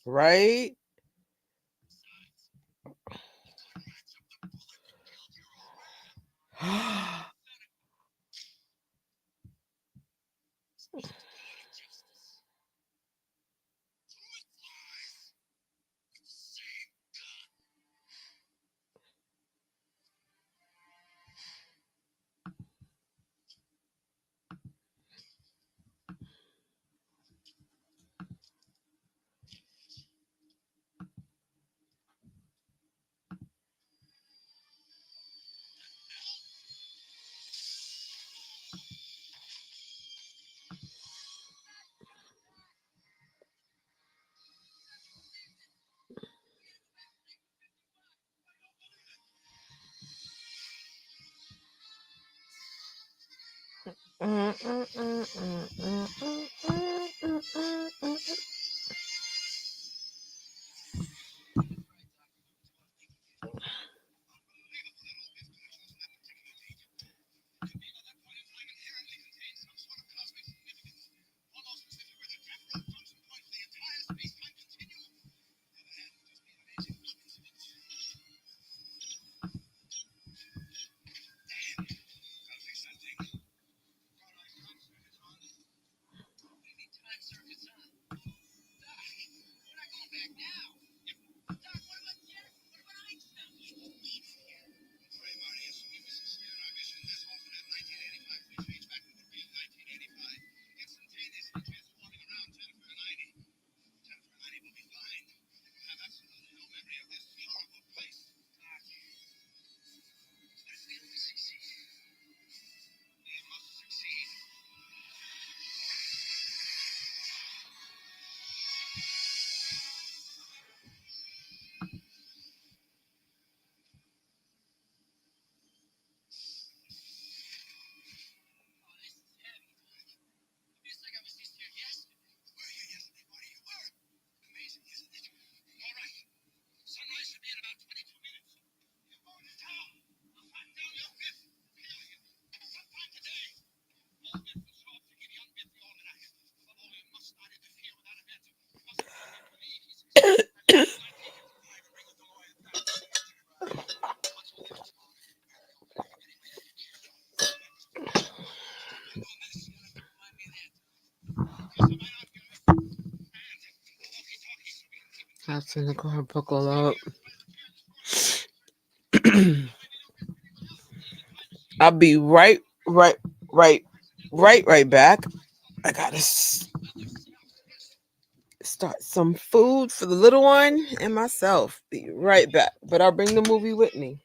Right? That's in the car, buckle up. I'll be right back. I gotta start some food for the little one and myself. Be right back. But I'll bring the movie with me.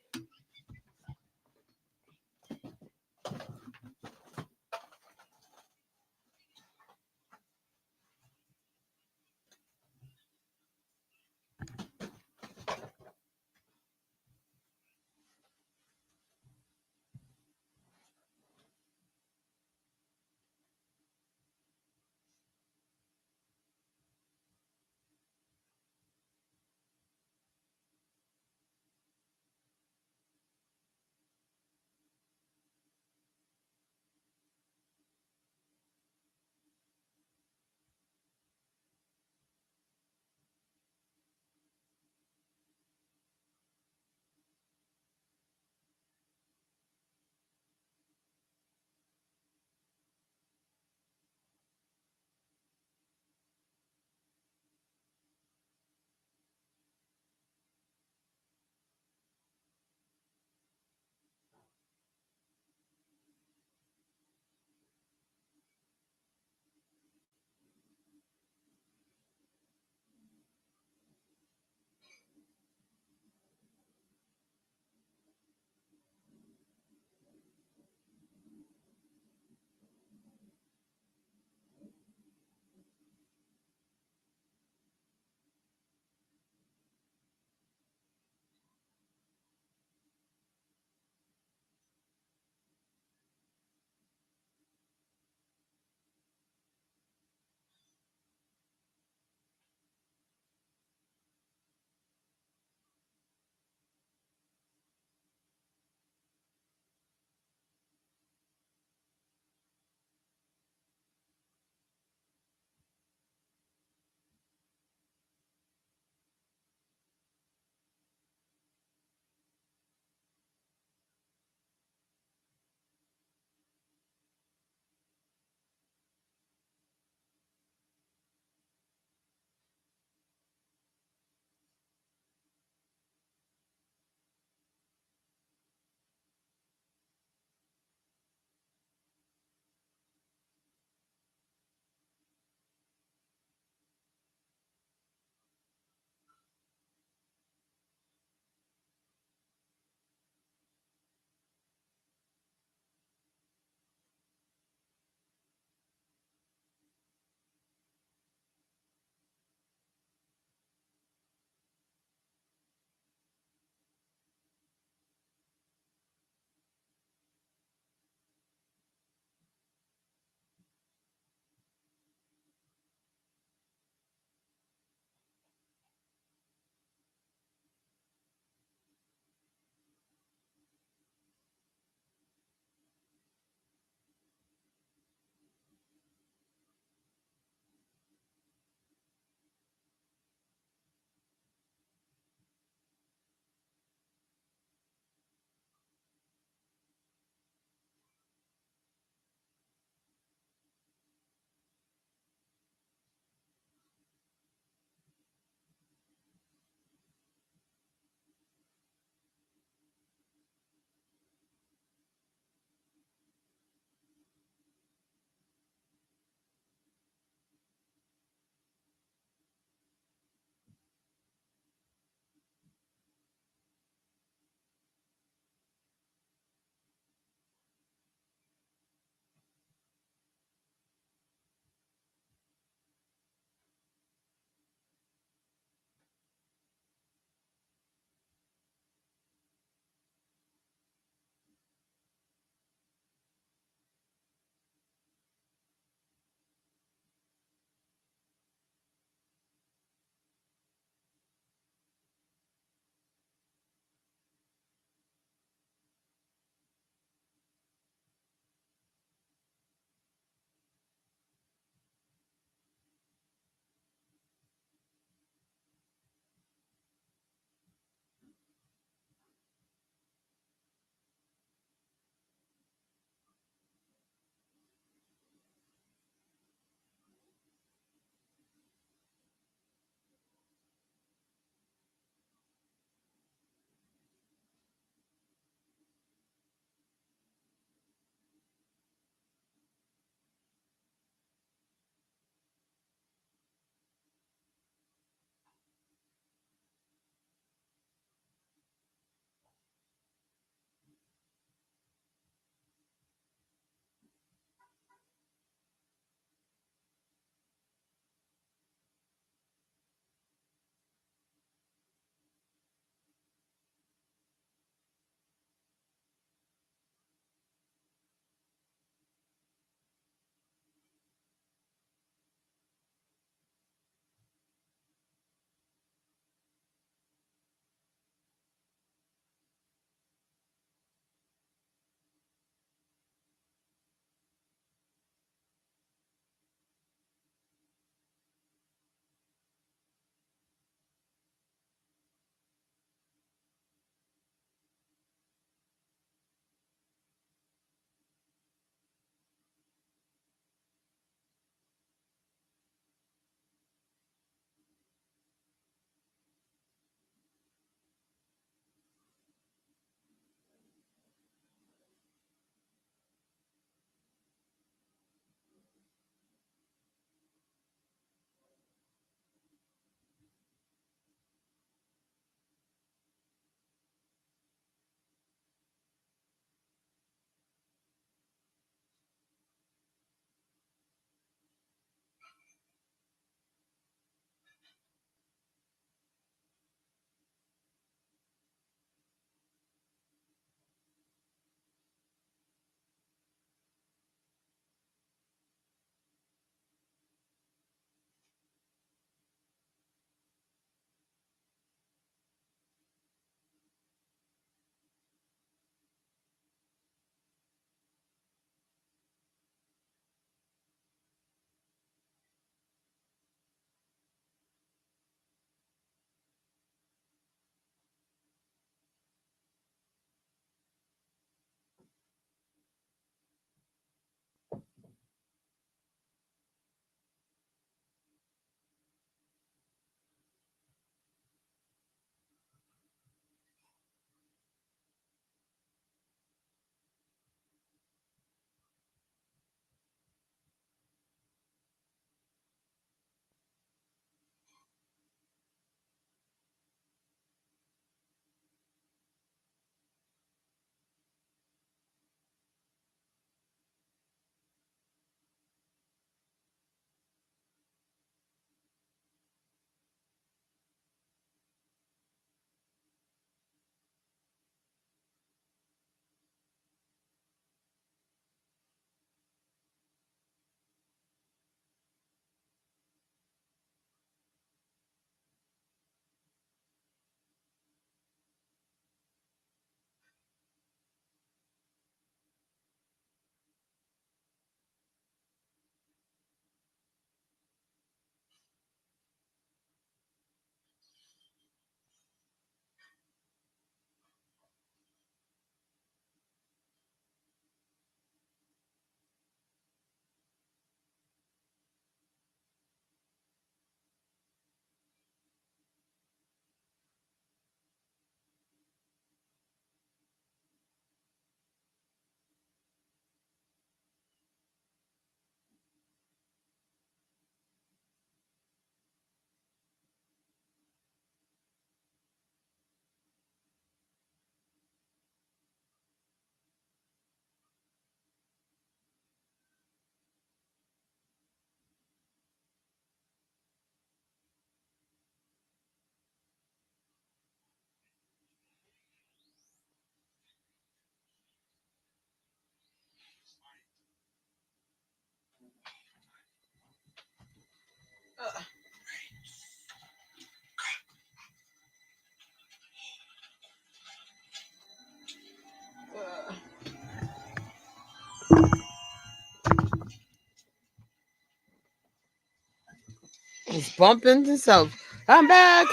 He's bumping himself. I'm back.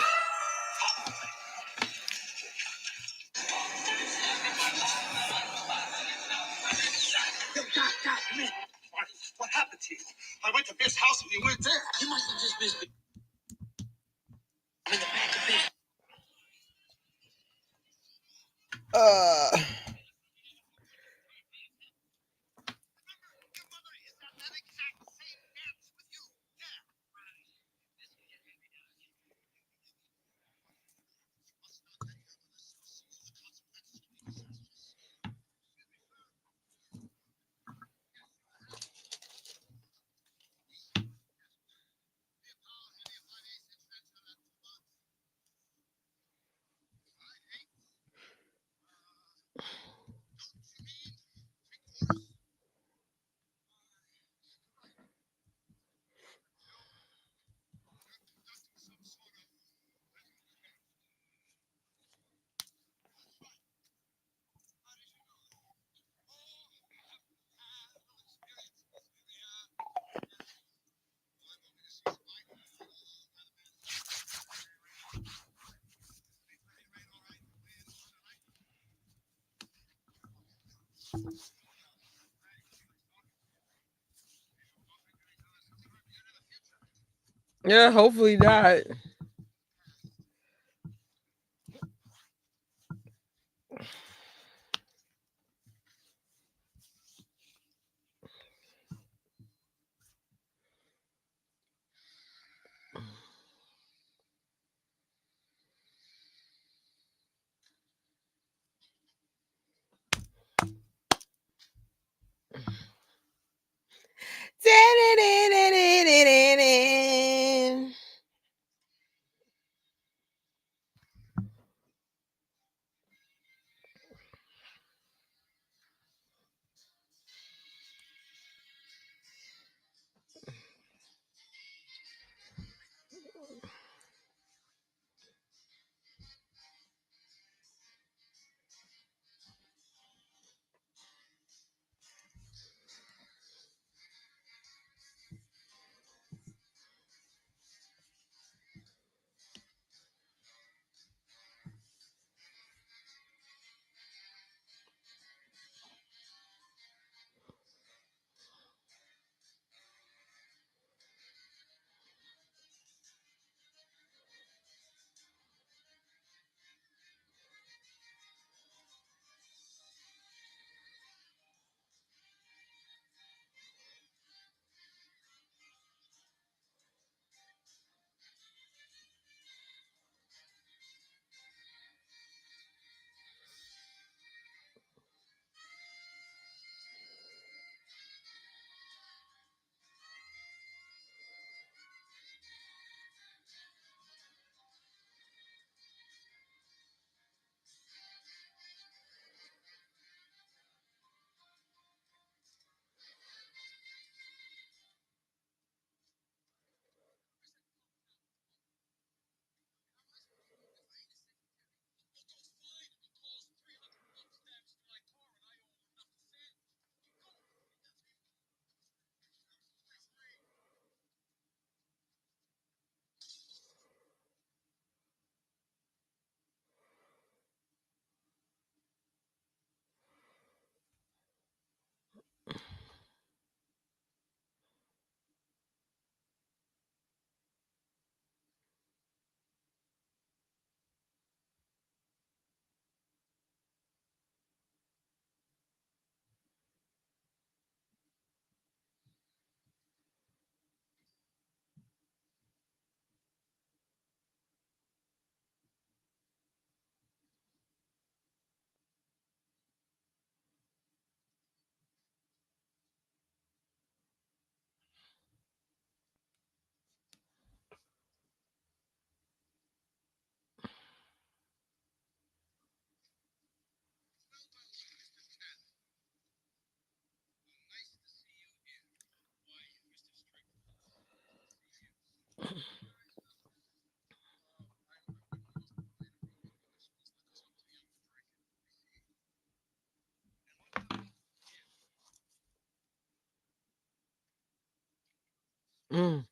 What happened to you? I went to Biff's house and you weren't there. You must have just missed me. I'm in the back of Biff. Yeah, hopefully not. Mm.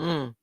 Mm.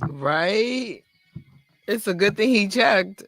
Right? It's a good thing he checked.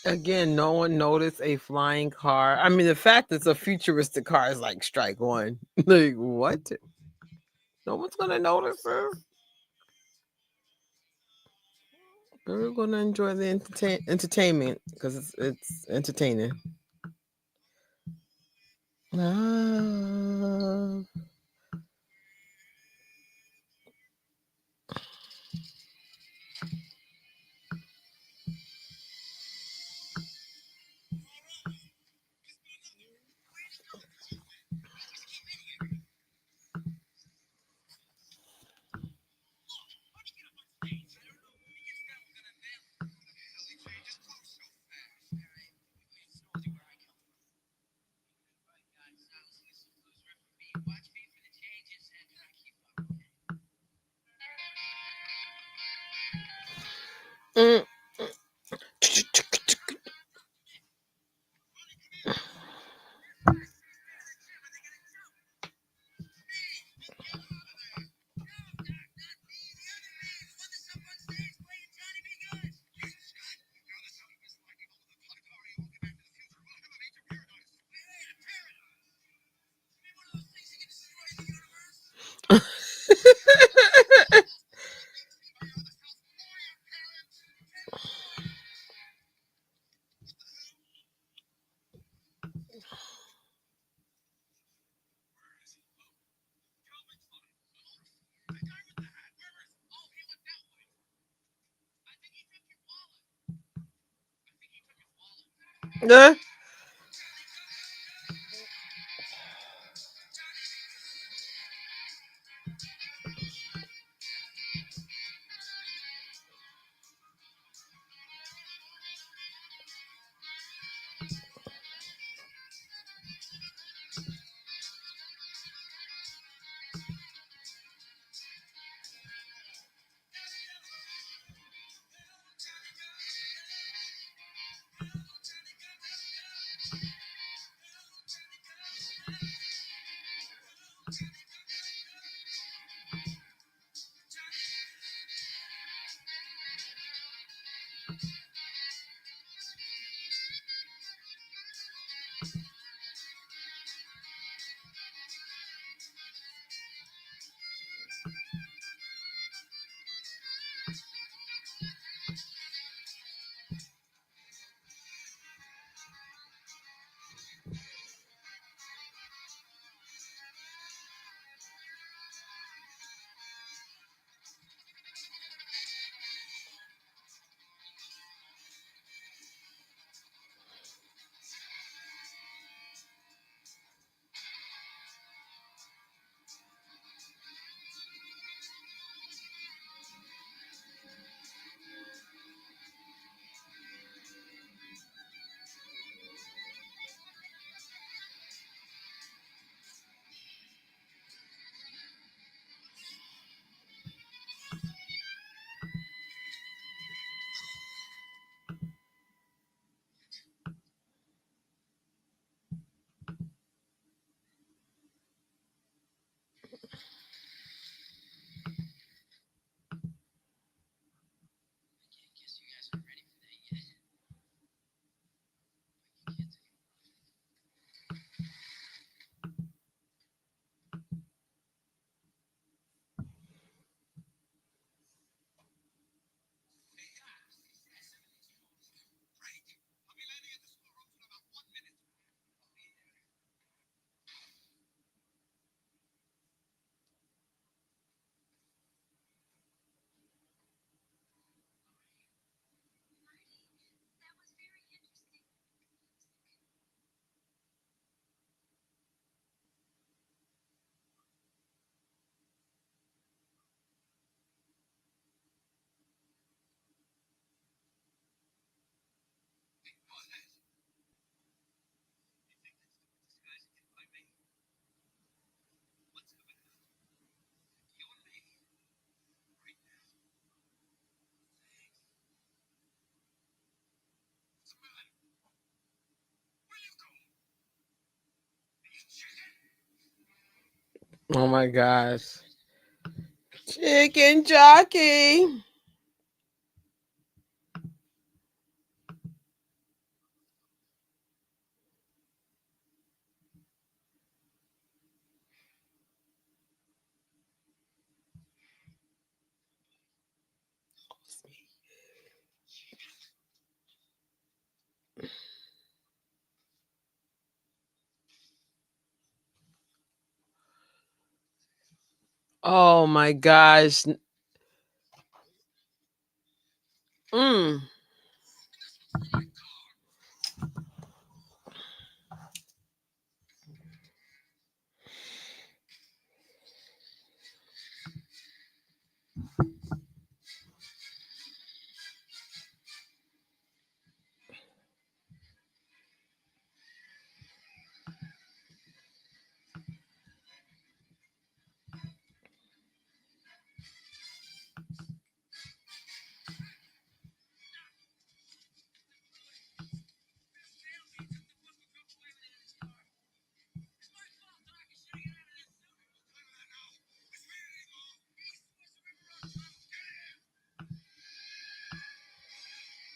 Again, no one noticed a flying car. I mean, the fact it's a futuristic car is like strike one. Like, what? No one's gonna notice her. We're gonna enjoy the entertainment because it's entertaining. Ah. Mm. Yeah. Oh my gosh. Chicken jockey. Oh my gosh. Mm.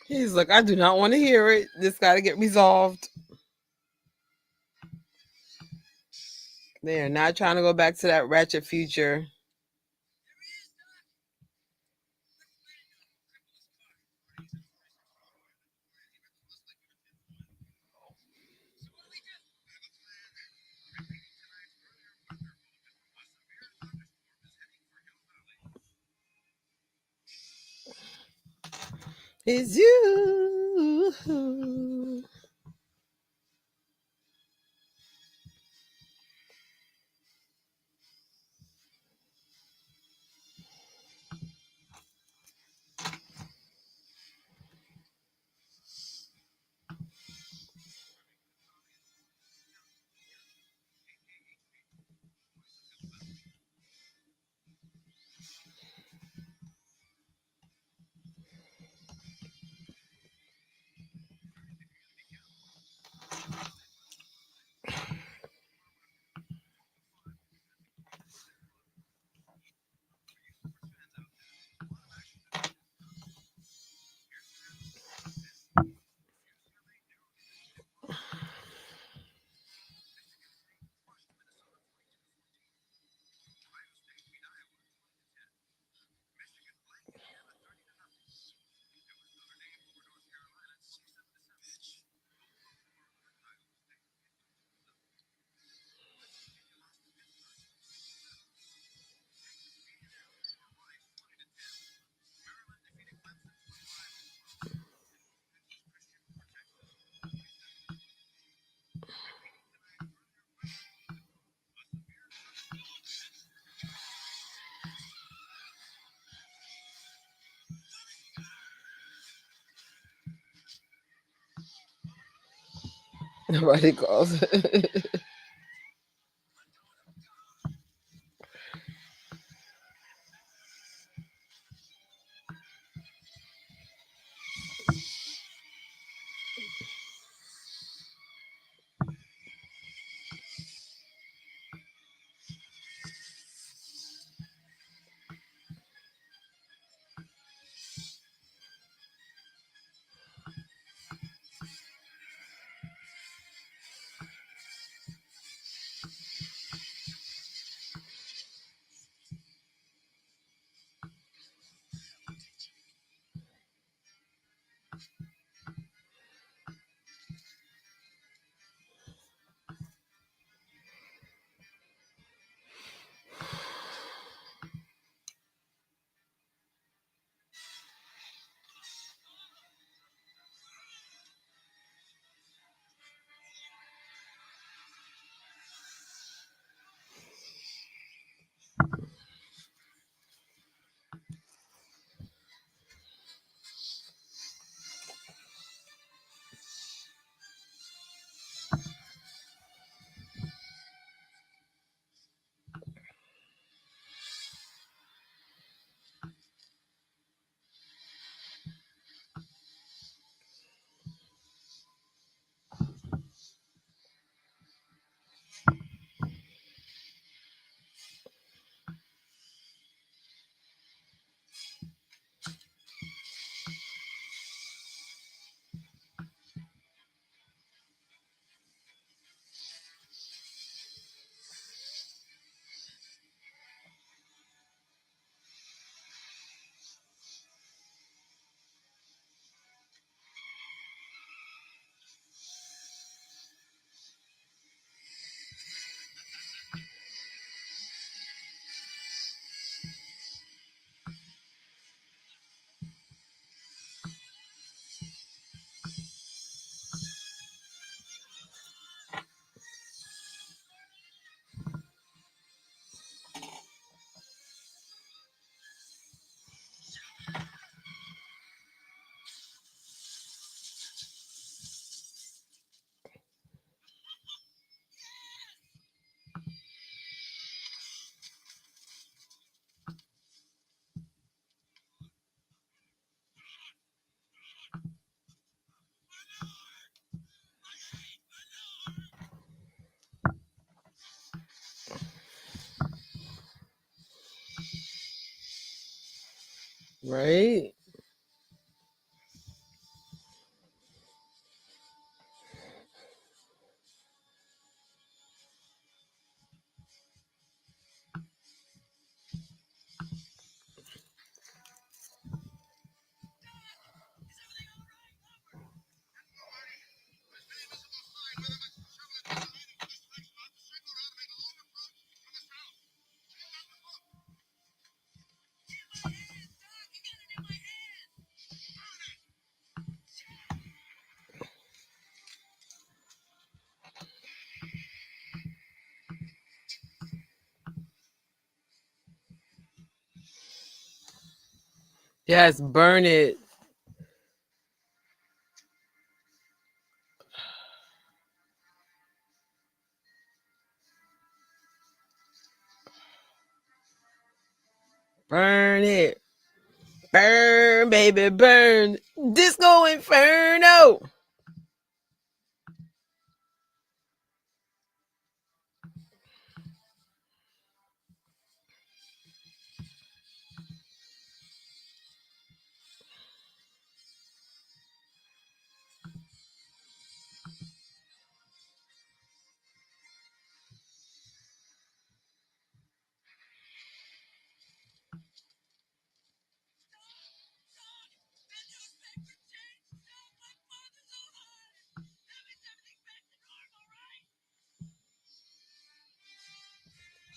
He's like, I do not want to hear it. This got to get resolved. They are not trying to go back to that ratchet future. It's you. Nobody calls. Right? Yes, burn it. Burn it. Burn, baby, burn. Disco Inferno.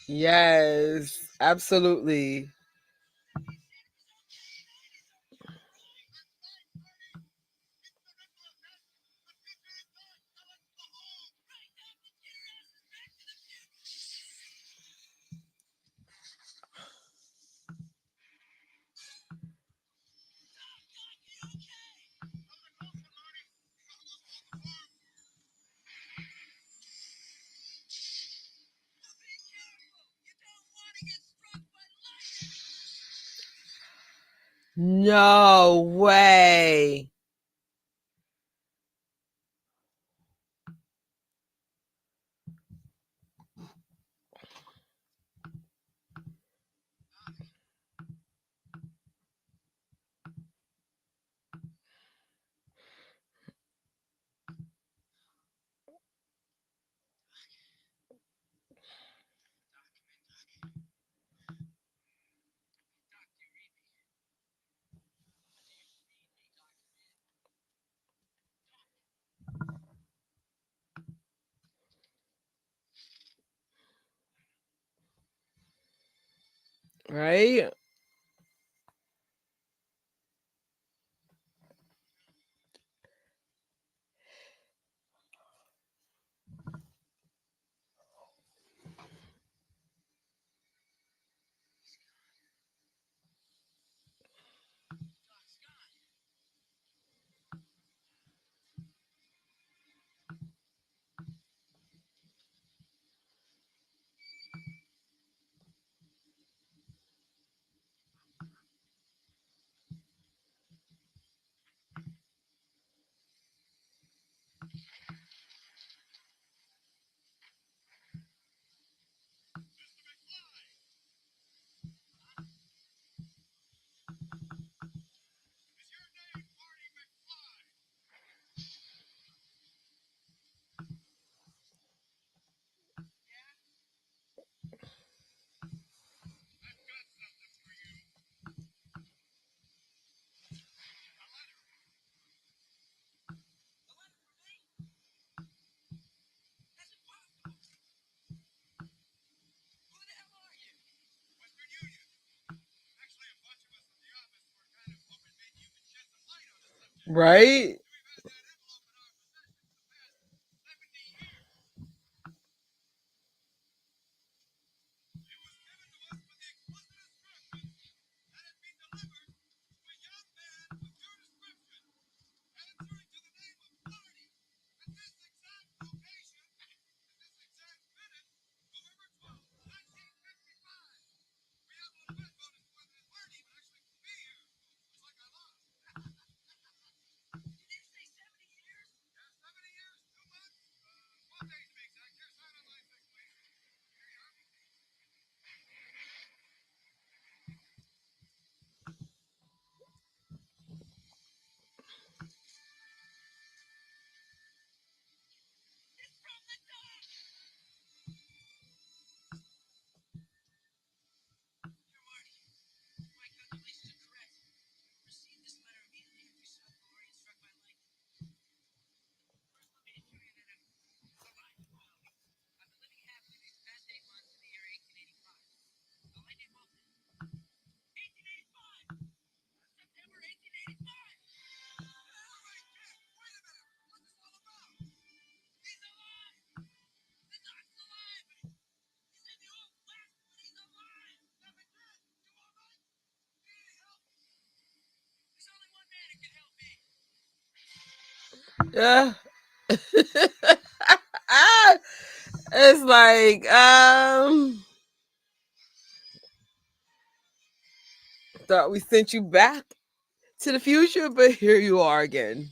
Yes, absolutely. No way. Right? Right? Yeah. It's like, thought we sent you back to the future, but here you are again.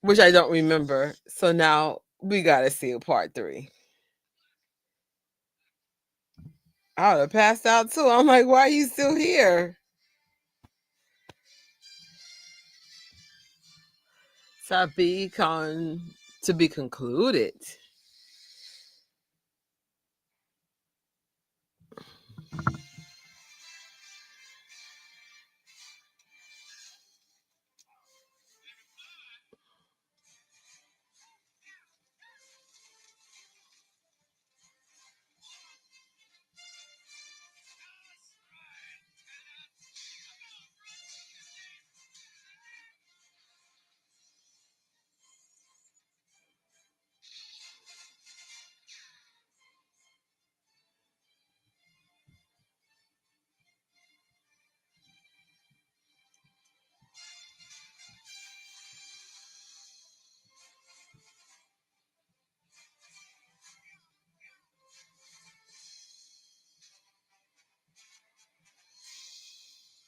Which I don't remember. So now we gotta see a part 3. I would have passed out too. I'm like, why are you still here? Sabicon to be concluded.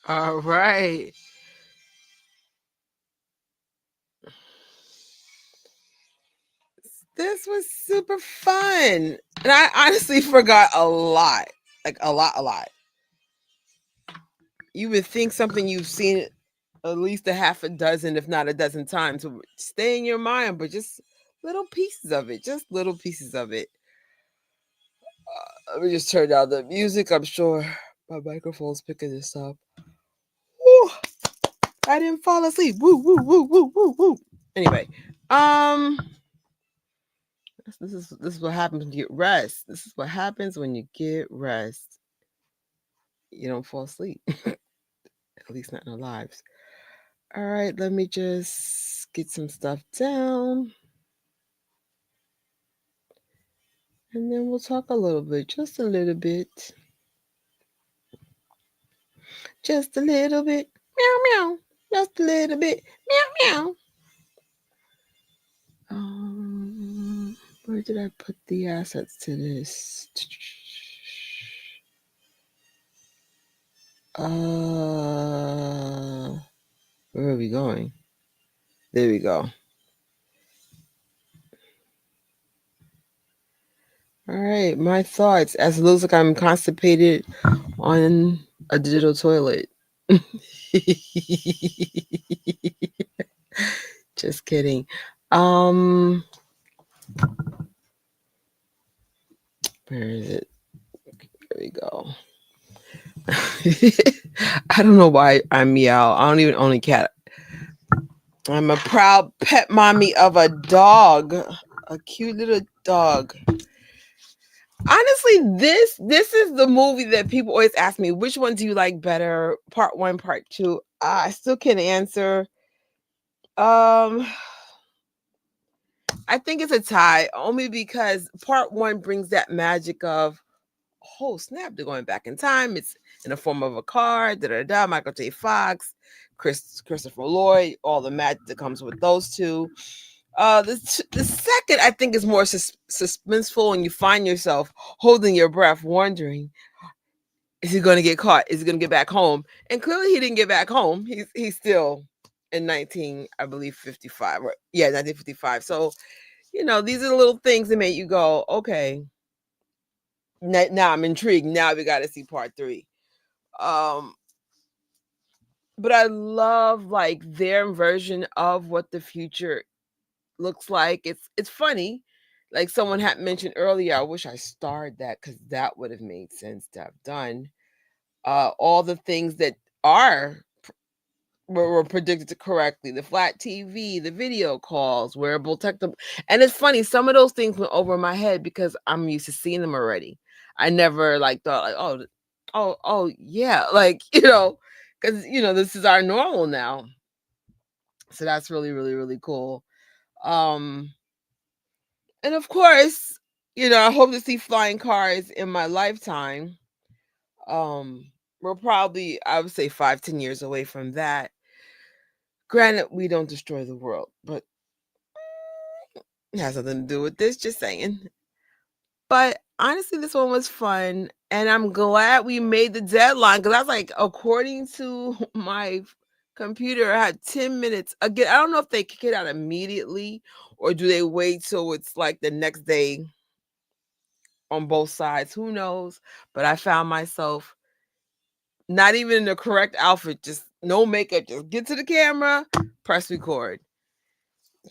All right. This was super fun. And I honestly forgot a lot. Like a lot. You would think something you've seen at least a half a dozen, if not a dozen times, would stay in your mind, but just little pieces of it. Just little pieces of it. Let me just turn down the music. I'm sure my microphone's picking this up. Woo! I didn't fall asleep. Woo, woo, woo, woo, woo, woo. Anyway, this is what happens when you get rest. This is what happens when you get rest. You don't fall asleep. At least not in our lives. All right, let me just get some stuff down. And then we'll talk a little bit, just a little bit. Just a little bit. Meow, meow. Just a little bit. Meow, meow. Where did I put the assets to this? Where are we going? There we go. All right, my thoughts. As it looks like I'm constipated on a digital toilet. Just kidding. Where is it? There we go. I don't know why I meow. I don't even own a cat. I'm a proud pet mommy of a dog, a cute little dog. Honestly, this is the movie that people always ask me, which one do you like better, part 1, part 2? I still can't answer. I think it's a tie, only because part 1 brings that magic of oh snap, they're going back in time. It's in the form of a car. Michael J. Fox, Christopher Lloyd, all the magic that comes with those two. The second I think is more suspenseful, and you find yourself holding your breath, wondering, is he going to get caught? Is he going to get back home? And clearly, he didn't get back home. He's still in 1955. 1955. So these are the little things that make you go, okay. Now I'm intrigued. Now we got to see part 3. But I love like their version of what the future looks like. It's funny. Like someone had mentioned earlier, I wish I starred that because that would have made sense to have done. All the things that were predicted correctly: the flat TV, the video calls, wearable tech. And it's funny, some of those things went over my head because I'm used to seeing them already. I never like thought like, oh yeah, like because this is our normal now. So that's really, really, really cool. And of course, I hope to see flying cars in my lifetime. We're probably, I would say, 5-10 years away from that. Granted, we don't destroy the world, but it has nothing to do with this, just saying. But honestly, this one was fun, and I'm glad we made the deadline, because I was like, according to my computer, I had 10 minutes. Again, I don't know if they kick it out immediately or do they wait till it's like the next day on both sides. Who knows? But I found myself not even in the correct outfit, just no makeup, just get to the camera, press record.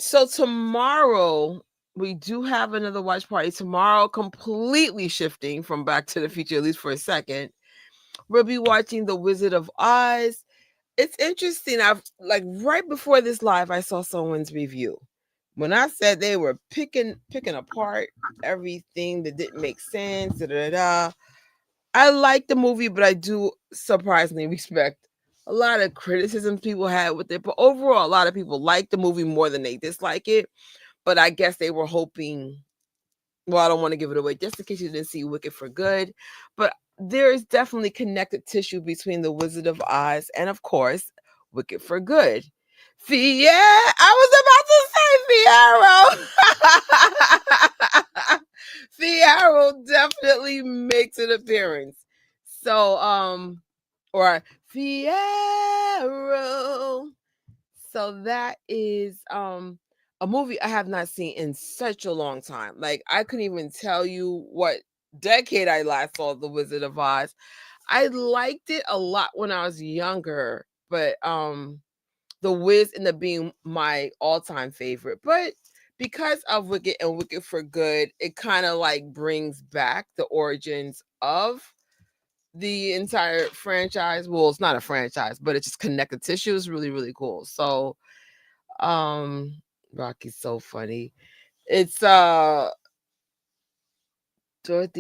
So tomorrow we do have another watch party. Tomorrow, completely shifting from Back to the Future, at least for a second. We'll be watching The Wizard of Oz. It's interesting. I've like right before this live, I saw someone's review. When I said they were picking apart everything that didn't make sense, I like the movie, but I do surprisingly respect a lot of criticisms people had with it. But overall, a lot of people like the movie more than they dislike it. But I guess they were hoping, well, I don't want to give it away just in case you didn't see Wicked for Good. But there is definitely connected tissue between The Wizard of Oz and, of course, Wicked for Good. I was about to say Fiyero. Fiyero definitely makes an appearance. So, or Fiyero. So that is a movie I have not seen in such a long time. Like I couldn't even tell you what decade I last saw The Wizard of Oz. I liked it a lot when I was younger, but The Wiz ended up being my all-time favorite. But because of Wicked and Wicked for Good, it kind of like brings back the origins of the entire franchise. Well, it's not a franchise, but it's just connected tissue. Is really, really cool. So Rocky's so funny. It's Dorothy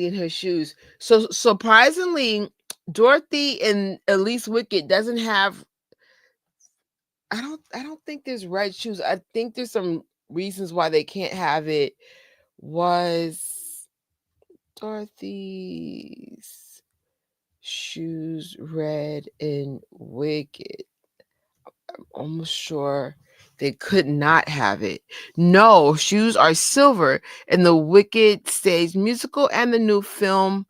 in her shoes. So surprisingly, Dorothy in at least Wicked doesn't have, I don't think there's red shoes. I think there's some reasons why they can't have it. Was Dorothy's shoes red in Wicked? I'm almost sure they could not have it. No, shoes are silver in the Wicked stage musical and the new film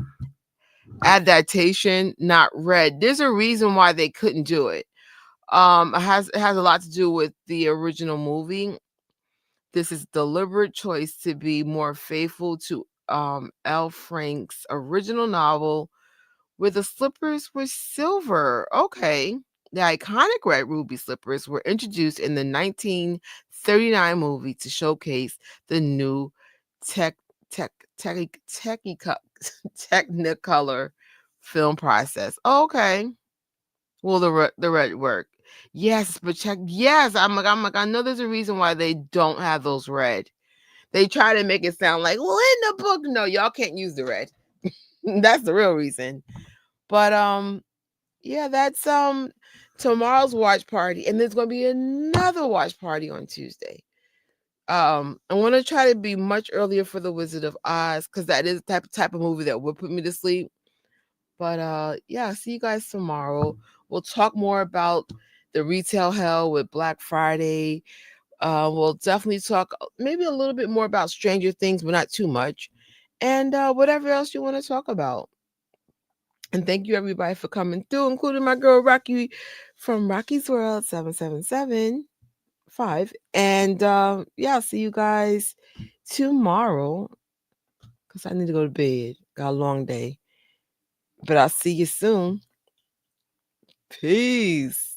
adaptation, not red. There's a reason why they couldn't do it. It has a lot to do with the original movie. This is deliberate choice to be more faithful to L. Frank's original novel, where the slippers were silver. Okay. The iconic red ruby slippers were introduced in the 1939 movie to showcase the new Technicolor film process. Okay. Well, the red work. Yes, but yes, I'm like, I know there's a reason why they don't have those red. They try to make it sound like, well, in the book, no, y'all can't use the red. That's the real reason. But yeah, that's tomorrow's watch party, and there's gonna be another watch party on Tuesday. I want to try to be much earlier for The Wizard of Oz because that is the type of movie that would put me to sleep. But yeah, see you guys tomorrow. We'll talk more about the retail hell with Black Friday. We'll definitely talk maybe a little bit more about Stranger Things, but not too much. And whatever else you want to talk about. And thank you everybody for coming through, including my girl Rocky from Rocky's World 7775. And yeah, I'll see you guys tomorrow because I need to go to bed. Got a long day. But I'll see you soon. Peace.